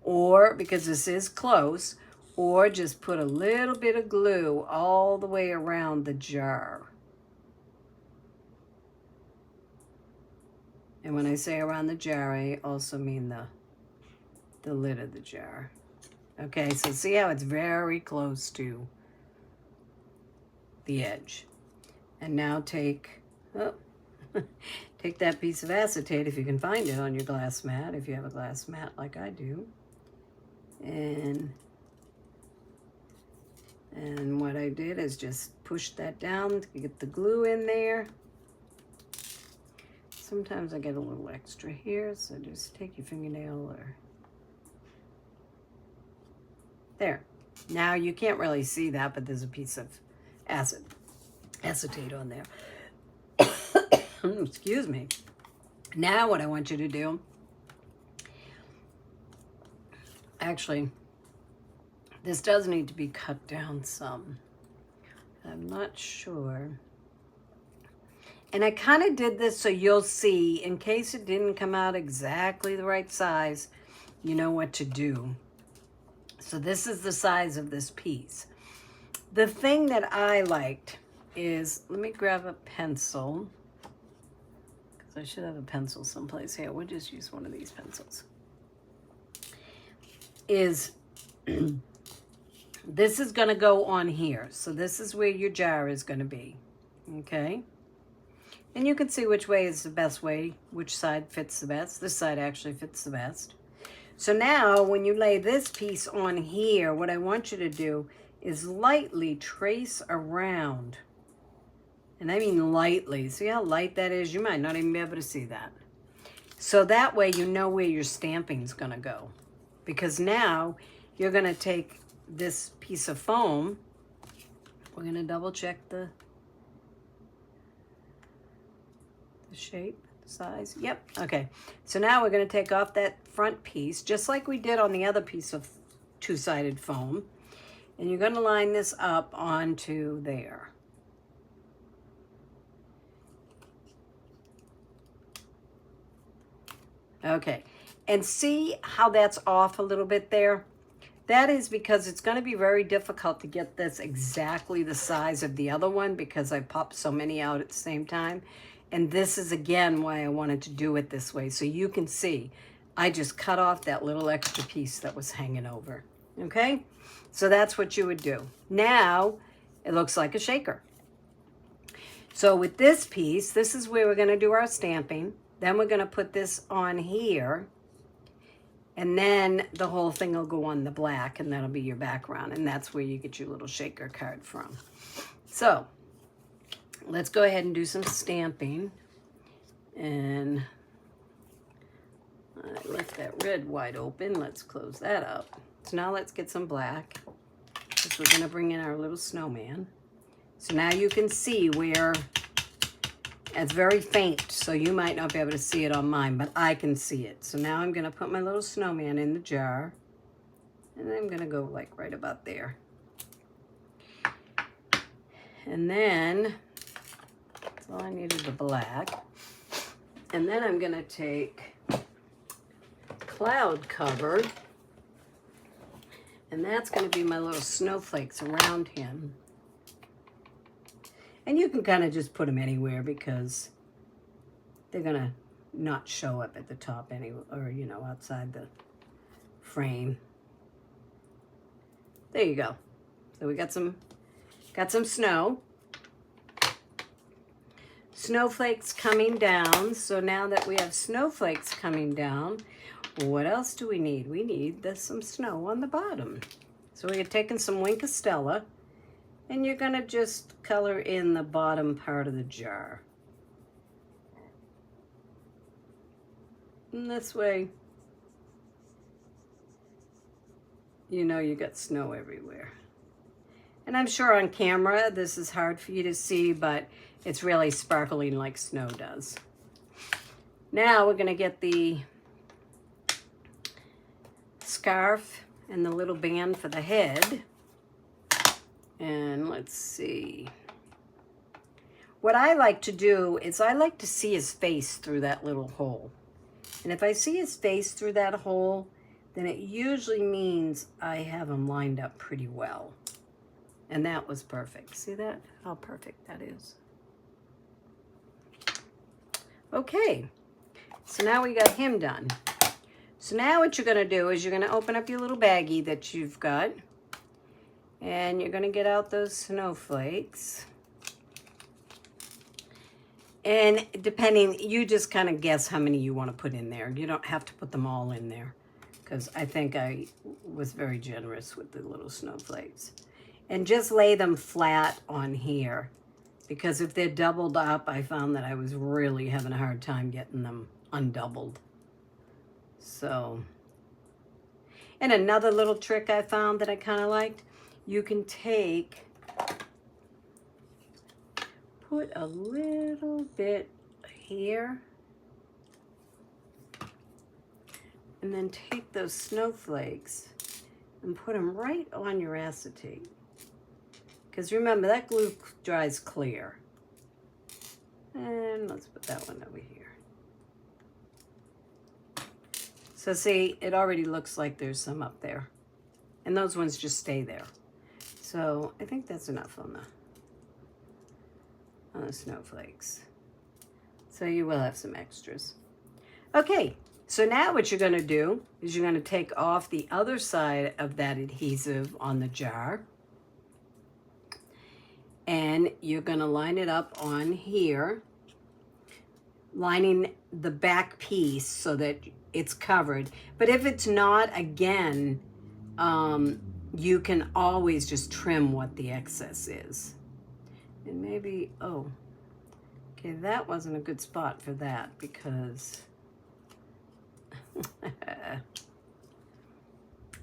Or, because this is close, or just put a little bit of glue all the way around the jar. And when I say around the jar, I also mean the lid of the jar. Okay, so see how it's very close to the edge. And now take that piece of acetate, if you can find it on your glass mat, if you have a glass mat like I do. And what I did is just push that down to get the glue in there. Sometimes I get a little extra here, so just take your fingernail or... There. Now you can't really see that, but there's a piece of acetate on there. Excuse me. Now what I want you to do, actually, this does need to be cut down some. I'm not sure. And I kind of did this so you'll see, in case it didn't come out exactly the right size, you know what to do. So this is the size of this piece. The thing that I liked is, let me grab a pencil, because I should have a pencil someplace here. We'll just use one of these pencils. Is this is going to go on here. So this is where your jar is going to be. Okay? And you can see which way is the best way, which side fits the best. This side actually fits the best. So now when you lay this piece on here, what I want you to do is lightly trace around. And I mean lightly. See how light that is? You might not even be able to see that. So that way you know where your stamping's going to go. Because now you're going to take this piece of foam. We're going to double check the shape, the size. Yep. Okay. So now we're going to take off that front piece, just like we did on the other piece of two-sided foam. And you're going to line this up onto there. Okay. And see how that's off a little bit there? That is because it's going to be very difficult to get this exactly the size of the other one because I popped so many out at the same time. And this is, again, why I wanted to do it this way. So you can see, I just cut off that little extra piece that was hanging over. Okay? So that's what you would do. Now, it looks like a shaker. So with this piece, this is where we're going to do our stamping. Then we're going to put this on here. And then the whole thing will go on the black, and that'll be your background. And that's where you get your little shaker card from. So let's go ahead and do some stamping. And I left that red wide open. Let's close that up. So now let's get some black, because we're gonna bring in our little snowman. So now you can see where it's very faint, so you might not be able to see it on mine, but I can see it. So now I'm gonna put my little snowman in the jar, and I'm gonna go like right about there. And then, that's all I needed, the black. And then I'm gonna take cloud cover, and that's gonna be my little snowflakes around him. And you can kind of just put them anywhere because they're gonna not show up at the top anyway, or you know, outside the frame. There you go. So we got some snow. Snowflakes coming down. So now that we have snowflakes coming down, what else do we need? We need some snow on the bottom. So we're taking some Wink of Stella, and you're gonna just color in the bottom part of the jar. And this way, you know you got snow everywhere. And I'm sure on camera this is hard for you to see, but it's really sparkling like snow does. Now we're gonna get the scarf and the little band for the head. And let's see. What I like to do is I like to see his face through that little hole. And if I see his face through that hole, then it usually means I have him lined up pretty well. And that was perfect. See that? How perfect that is. Okay, so now we got him done. So now what you're gonna do is you're gonna open up your little baggie that you've got, and you're gonna get out those snowflakes. And depending, you just kind of guess how many you want to put in there. You don't have to put them all in there, because I think I was very generous with the little snowflakes. And just lay them flat on here, because if they're doubled up, I found that I was really having a hard time getting them undoubled. So, and another little trick I found that I kind of liked, you can put a little bit here, and then take those snowflakes and put them right on your acetate. Because remember, that glue dries clear. And let's put that one over here. So see, it already looks like there's some up there. And those ones just stay there. So I think that's enough on the snowflakes. So you will have some extras. Okay, so now what you're gonna do is you're gonna take off the other side of that adhesive on the jar. And you're gonna line it up on here, lining the back piece so that it's covered. But if it's not, again, you can always just trim what the excess is. And maybe, oh, okay, that wasn't a good spot for that because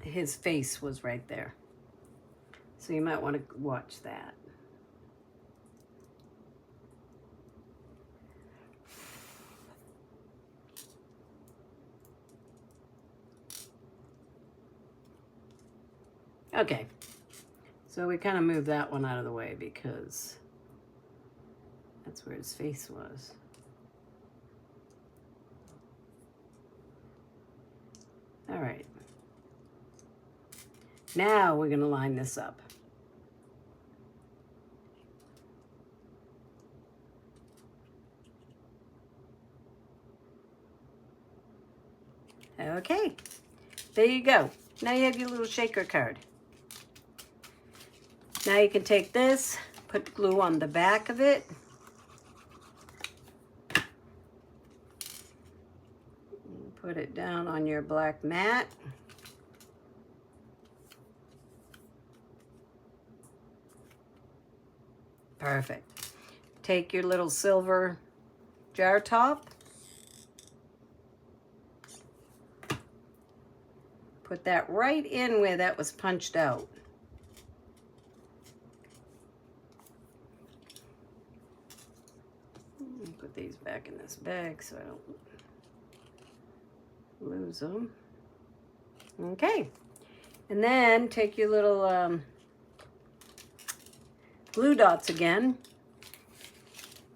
his face was right there. So you might want to watch that. Okay, so we kind of moved that one out of the way because that's where his face was. All right. Now we're going to line this up. Okay, there you go. Now you have your little shaker card. Now you can take this, put glue on the back of it. Put it down on your black mat. Perfect. Take your little silver jar top. put that right in where that was punched out. Put these back in this bag so I don't lose them. Okay, and then take your little glue dots again.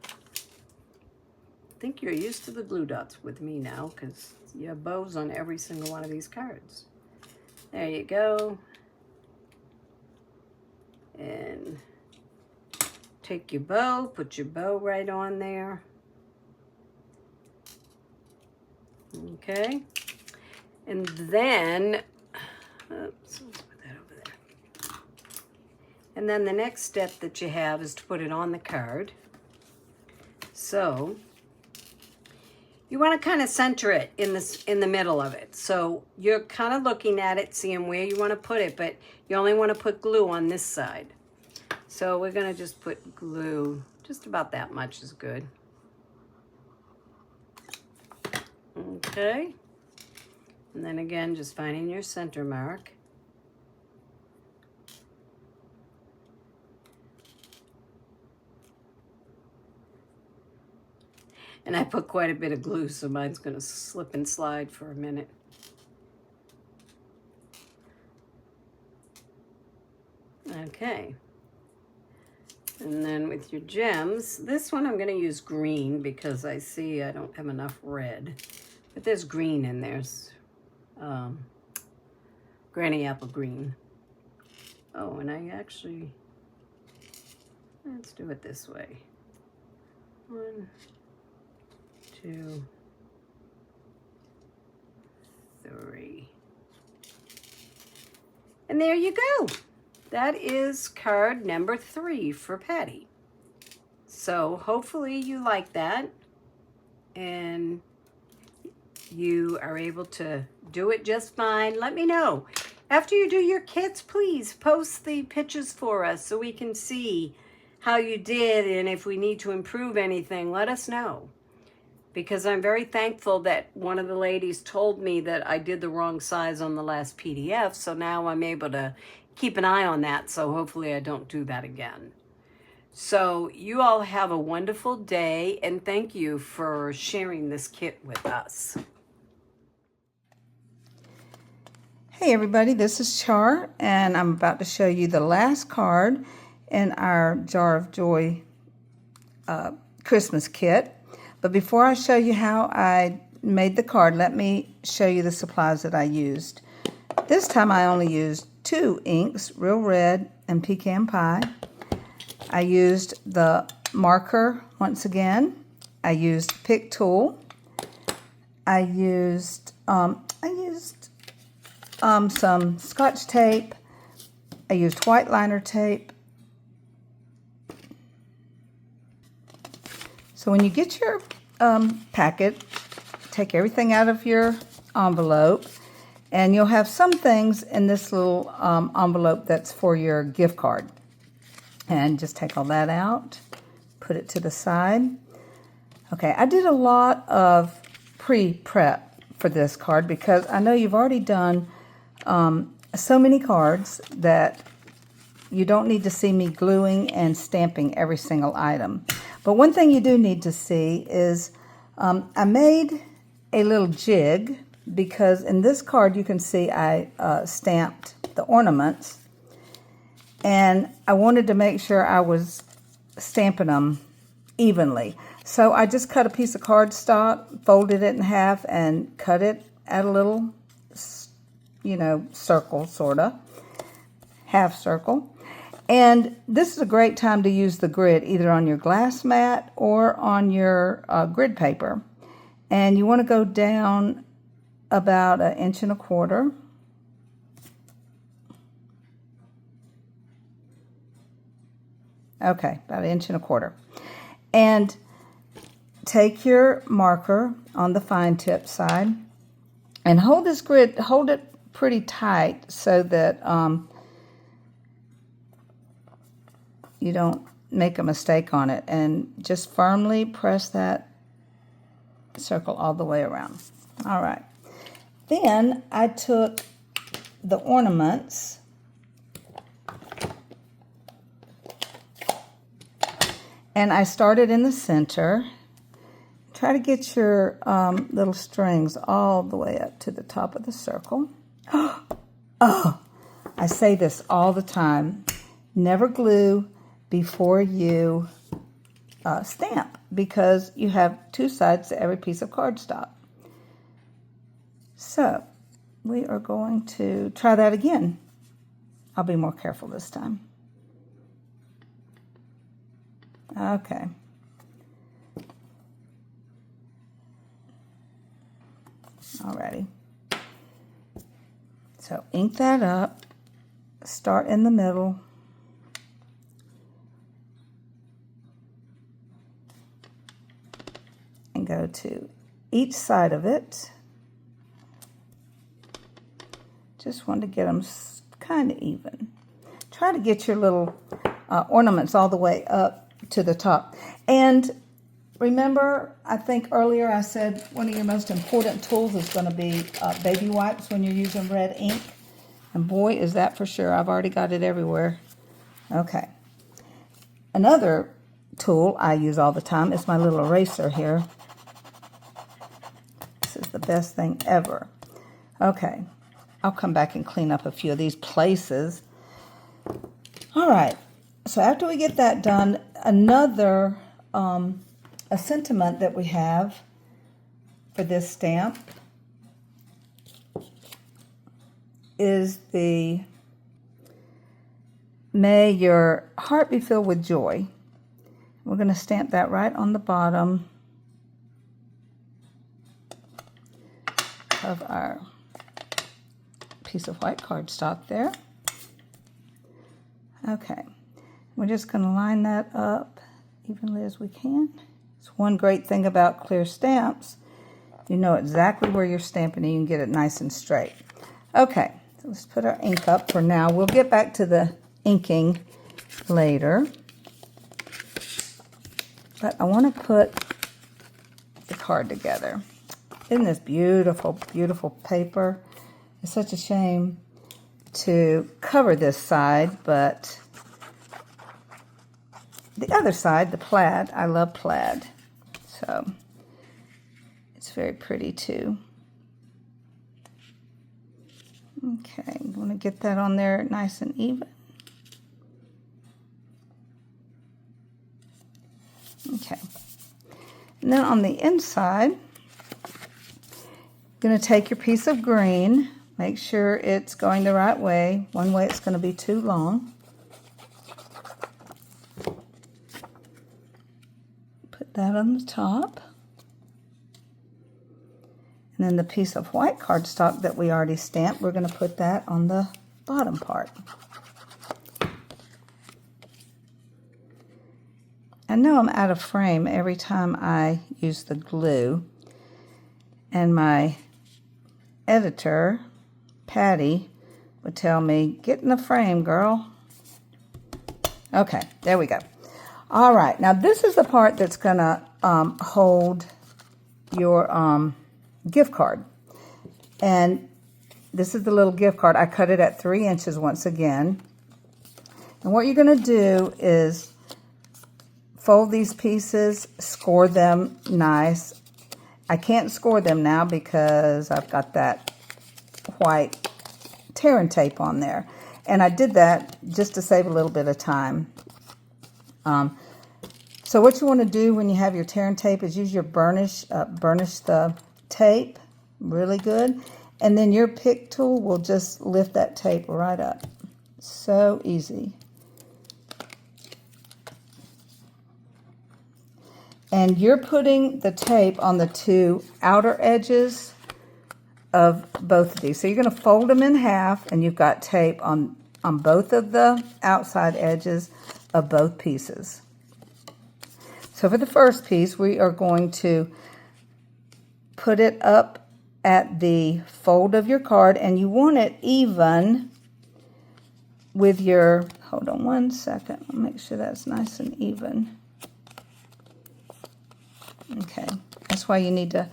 I think you're used to the glue dots with me now because you have bows on every single one of these cards. There you go. And take your bow, put your bow right on there. Okay. And then, oops, let's put that over there. And then the next step that you have is to put it on the card. So you want to kind of center it in the middle of it. So you're kind of looking at it, seeing where you want to put it, but you only want to put glue on this side. So we're going to just put glue, just about that much is good. Okay. And then again, just finding your center mark. And I put quite a bit of glue, so mine's going to slip and slide for a minute. Okay. And then with your gems, this one I'm going to use green because I see I don't have enough red. But there's green in there. Granny apple green. Oh, and I actually, let's do it this way. 1, 2, 3. And there you go. That is card number 3 for Patty. So hopefully you like that and you are able to do it just fine. Let me know. After you do your kits, please post the pictures for us so we can see how you did, and if we need to improve anything, let us know. Because I'm very thankful that one of the ladies told me that I did the wrong size on the last PDF, so now I'm able to keep an eye on that, so hopefully I don't do that again. So you all have a wonderful day, and thank you for sharing this kit with us. Hey everybody, this is Char, and I'm about to show you the last card in our Jar of Joy Christmas kit. But before I show you how I made the card, let me show you the supplies that I used. This time I only used 2 inks, Real Red and Pecan Pie. I used the marker once again. I used Pick Tool. I used some Scotch tape. I used white liner tape. So when you get your packet, take everything out of your envelope, and you'll have some things in this little envelope that's for your gift card. And just take all that out, put it to the side. Okay, I did a lot of pre-prep for this card because I know you've already done so many cards that you don't need to see me gluing and stamping every single item. But one thing you do need to see is I made a little jig because in this card you can see I stamped the ornaments, and I wanted to make sure I was stamping them evenly. So I just cut a piece of cardstock, folded it in half, and cut it at a little, circle, sort of, half circle. And this is a great time to use the grid, either on your glass mat or on your grid paper. And you want to go down about 1.25 inches. Okay, about 1.25 inches. And take your marker on the fine tip side and hold this grid, hold it pretty tight so that you don't make a mistake on it, and just firmly press that circle all the way around. All right. Then I took the ornaments. And I started in the center. Try to get your little strings all the way up to the top of the circle. Oh, I say this all the time. Never glue before you stamp, because you have two sides to every piece of cardstock. So we are going to try that again. I'll be more careful this time. Okay. Alrighty. So ink that up, start in the middle, and go to each side of it. Just want to get them kind of even. Try to get your little ornaments all the way up to the top. And remember, I think earlier I said one of your most important tools is going to be baby wipes when you're using red ink. And boy, is that for sure. I've already got it everywhere. Okay. Another tool I use all the time is my little eraser here. This is the best thing ever. Okay. I'll come back and clean up a few of these places. All right. So after we get that done, another a sentiment that we have for this stamp is the "May your heart be filled with joy." We're going to stamp that right on the bottom of our piece of white cardstock there. Okay. We're just going to line that up evenly as we can. It's one great thing about clear stamps. You know exactly where you're stamping and you can get it nice and straight. Okay, so let's put our ink up for now. We'll get back to the inking later. But I want to put the card together. Isn't this beautiful, beautiful paper? It's such a shame to cover this side, but the other side, the plaid, I love plaid, so it's very pretty too. Okay, I'm going to get that on there nice and even. Okay, and then on the inside, you're going to take your piece of green, make sure it's going the right way. One way it's going to be too long. That on the top, and then the piece of white cardstock that we already stamped, we're going to put that on the bottom part. I know I'm out of frame every time I use the glue, and my editor, Patty, would tell me, "Get in the frame, girl." Okay, there we go. All right, now this is the part that's going to hold your gift card. And this is the little gift card. I cut it at 3 inches once again. And what you're going to do is fold these pieces, score them nice. I can't score them now because I've got that white tear and tape on there. And I did that just to save a little bit of time. So what you want to do when you have your tear and tape is use your burnish the tape really good, and then your pick tool will just lift that tape right up. So easy. And you're putting the tape on the two outer edges of both of these. So you're going to fold them in half, and you've got tape on both of the outside edges of both pieces. So for the first piece, we are going to put it up at the fold of your card, and you want it even with your, hold on one second, I'll make sure that's nice and even. Okay, that's why you need to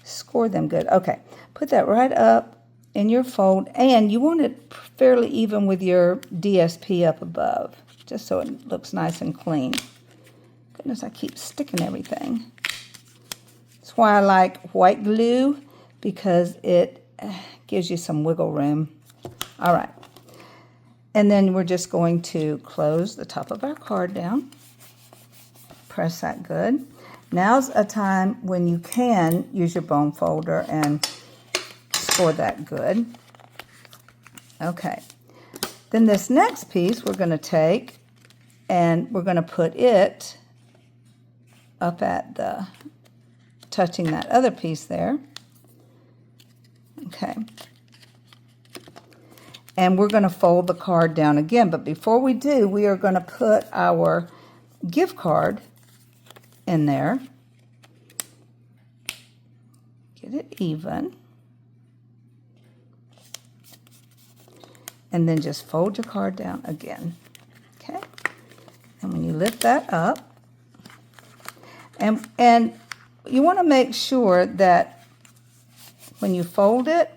score them good. Okay, put that right up in your fold, and you want it fairly even with your DSP up above, just so it looks nice and clean. Goodness, I keep sticking everything. That's why I like white glue, because it gives you some wiggle room. All right. And then we're just going to close the top of our card down. Press that good. Now's a time when you can use your bone folder and score that good. Okay. Then this next piece we're going to take and we're going to put it up at the, touching that other piece there. Okay. And we're going to fold the card down again. But before we do, we are going to put our gift card in there. Get it even. And then just fold your card down again. Okay? And when you lift that up, and you want to make sure that when you fold it,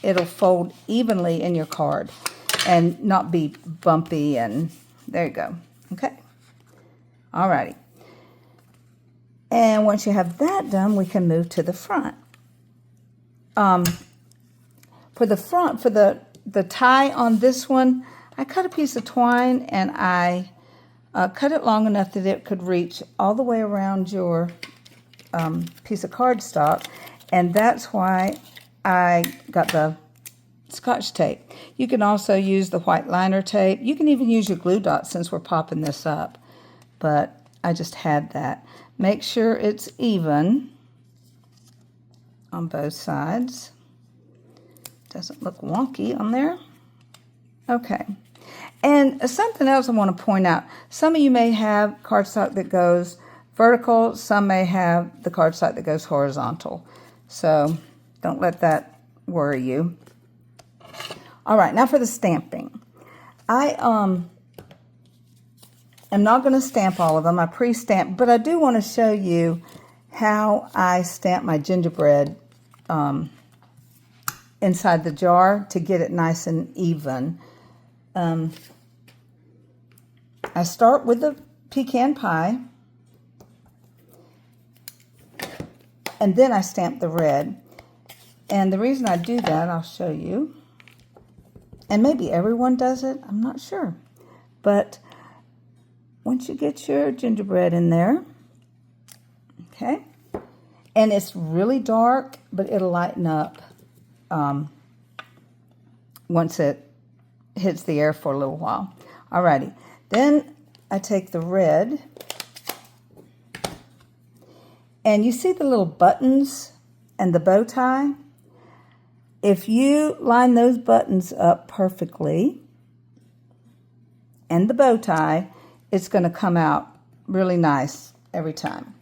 it'll fold evenly in your card and not be bumpy, and there you go. Okay? Alrighty. And once you have that done, we can move to the front. For the front, for the tie on this one, I cut a piece of twine and I cut it long enough that it could reach all the way around your piece of cardstock, and that's why I got the Scotch tape. You can also use the white liner tape. You can even use your glue dots since we're popping this up, but I just had that. Make sure it's even on both sides. Doesn't look wonky on there. Okay. And something else I want to point out. Some of you may have cardstock that goes vertical. Some may have the cardstock that goes horizontal. So don't let that worry you. All right, now for the stamping. I am not going to stamp all of them. I pre-stamped, but I do want to show you how I stamp my gingerbread inside the jar to get it nice and even. I start with the pecan pie, and then I stamp the red. And the reason I do that, I'll show you. And maybe everyone does it, I'm not sure. But once you get your gingerbread in there, okay, and it's really dark, but it'll lighten up once it hits the air for a little while. Alrighty, then I take the red, and you see the little buttons and the bow tie? If you line those buttons up perfectly and the bow tie, it's going to come out really nice every time.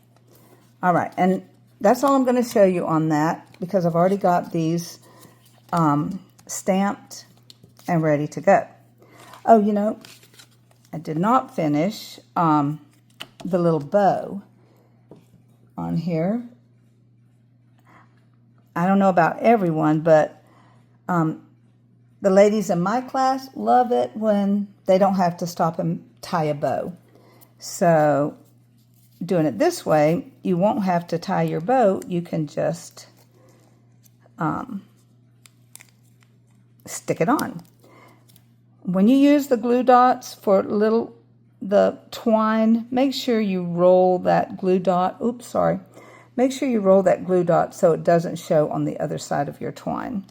All right, and that's all I'm going to show you on that because I've already got these stamped and ready to go. Oh, you know, I did not finish the little bow on here. I don't know about everyone, but the ladies in my class love it when they don't have to stop and tie a bow. So doing it this way, you won't have to tie your bow. You can just stick it on. When you use the glue dots for the twine, make sure you roll that glue dot. Oops, sorry. Make sure you roll that glue dot so it doesn't show on the other side of your twine.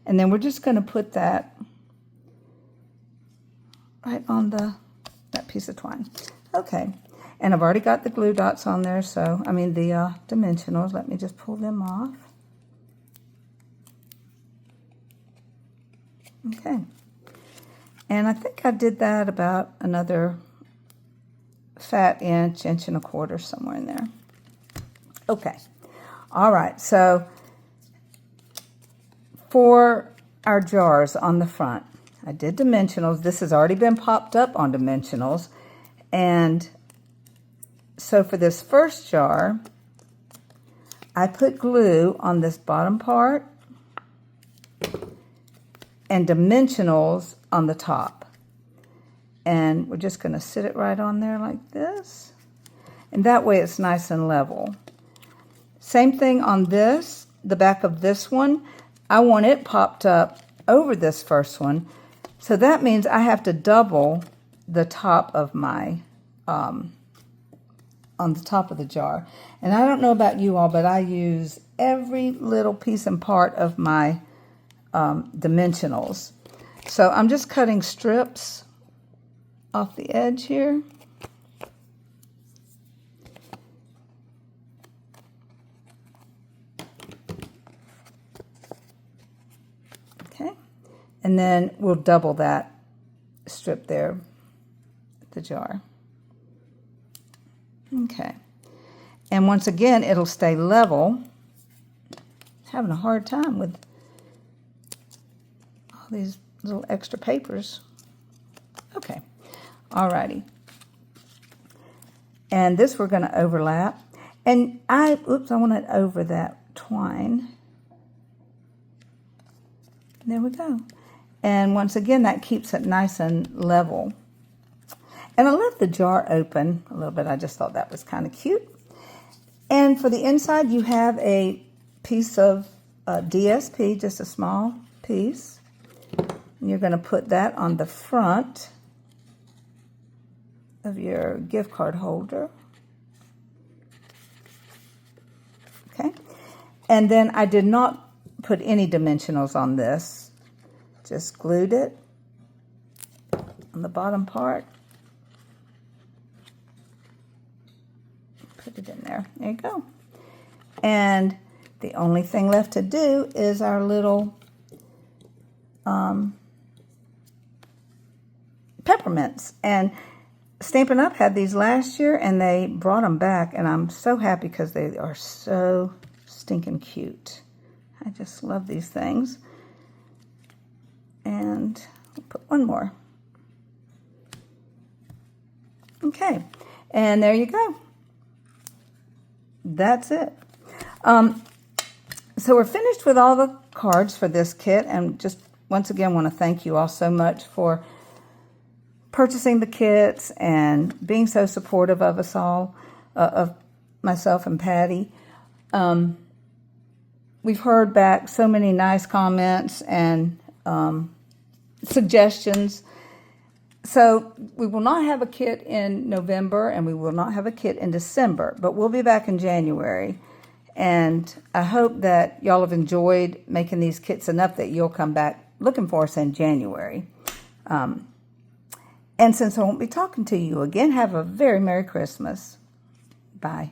And then we're just going to put that right on that piece of twine. Okay. And I've already got the glue dots on there, so, I mean the dimensionals. Let me just pull them off. Okay. And I think I did that about another fat inch, inch and a quarter, somewhere in there. Okay, all right, so for our jars on the front, I did dimensionals. This has already been popped up on dimensionals. And so for this first jar, I put glue on this bottom part and dimensionals on the top. And we're just going to sit it right on there like this. And that way it's nice and level. Same thing on this, the back of this one. I want it popped up over this first one. So that means I have to double the top of my, on the top of the jar. And I don't know about you all, but I use every little piece and part of my dimensionals. So I'm just cutting strips off the edge here. Okay, and then we'll double that strip there, the jar. Okay, and once again, it'll stay level. Having a hard time with all these little extra papers. Okay, alrighty. And this we're going to overlap. And I want it over that twine. There we go. And once again, that keeps it nice and level. And I left the jar open a little bit. I just thought that was kind of cute. And for the inside, you have a piece of DSP, just a small piece. And you're going to put that on the front of your gift card holder. Okay. And then I did not put any dimensionals on this. Just glued it on the bottom part. Put it in there. There you go. And the only thing left to do is our little peppermints. And Stampin' Up! Had these last year, and they brought them back, and I'm so happy because they are so stinking cute. I just love these things. And I'll put one more. Okay, and there you go. That's it. So we're finished with all the cards for this kit, and just once again want to thank you all so much for purchasing the kits and being so supportive of us all, of myself and Patty. We've heard back so many nice comments and suggestions. So we will not have a kit in November, and we will not have a kit in December, but we'll be back in January. And I hope that y'all have enjoyed making these kits enough that you'll come back looking for us in January. And since I won't be talking to you again, have a very Merry Christmas. Bye.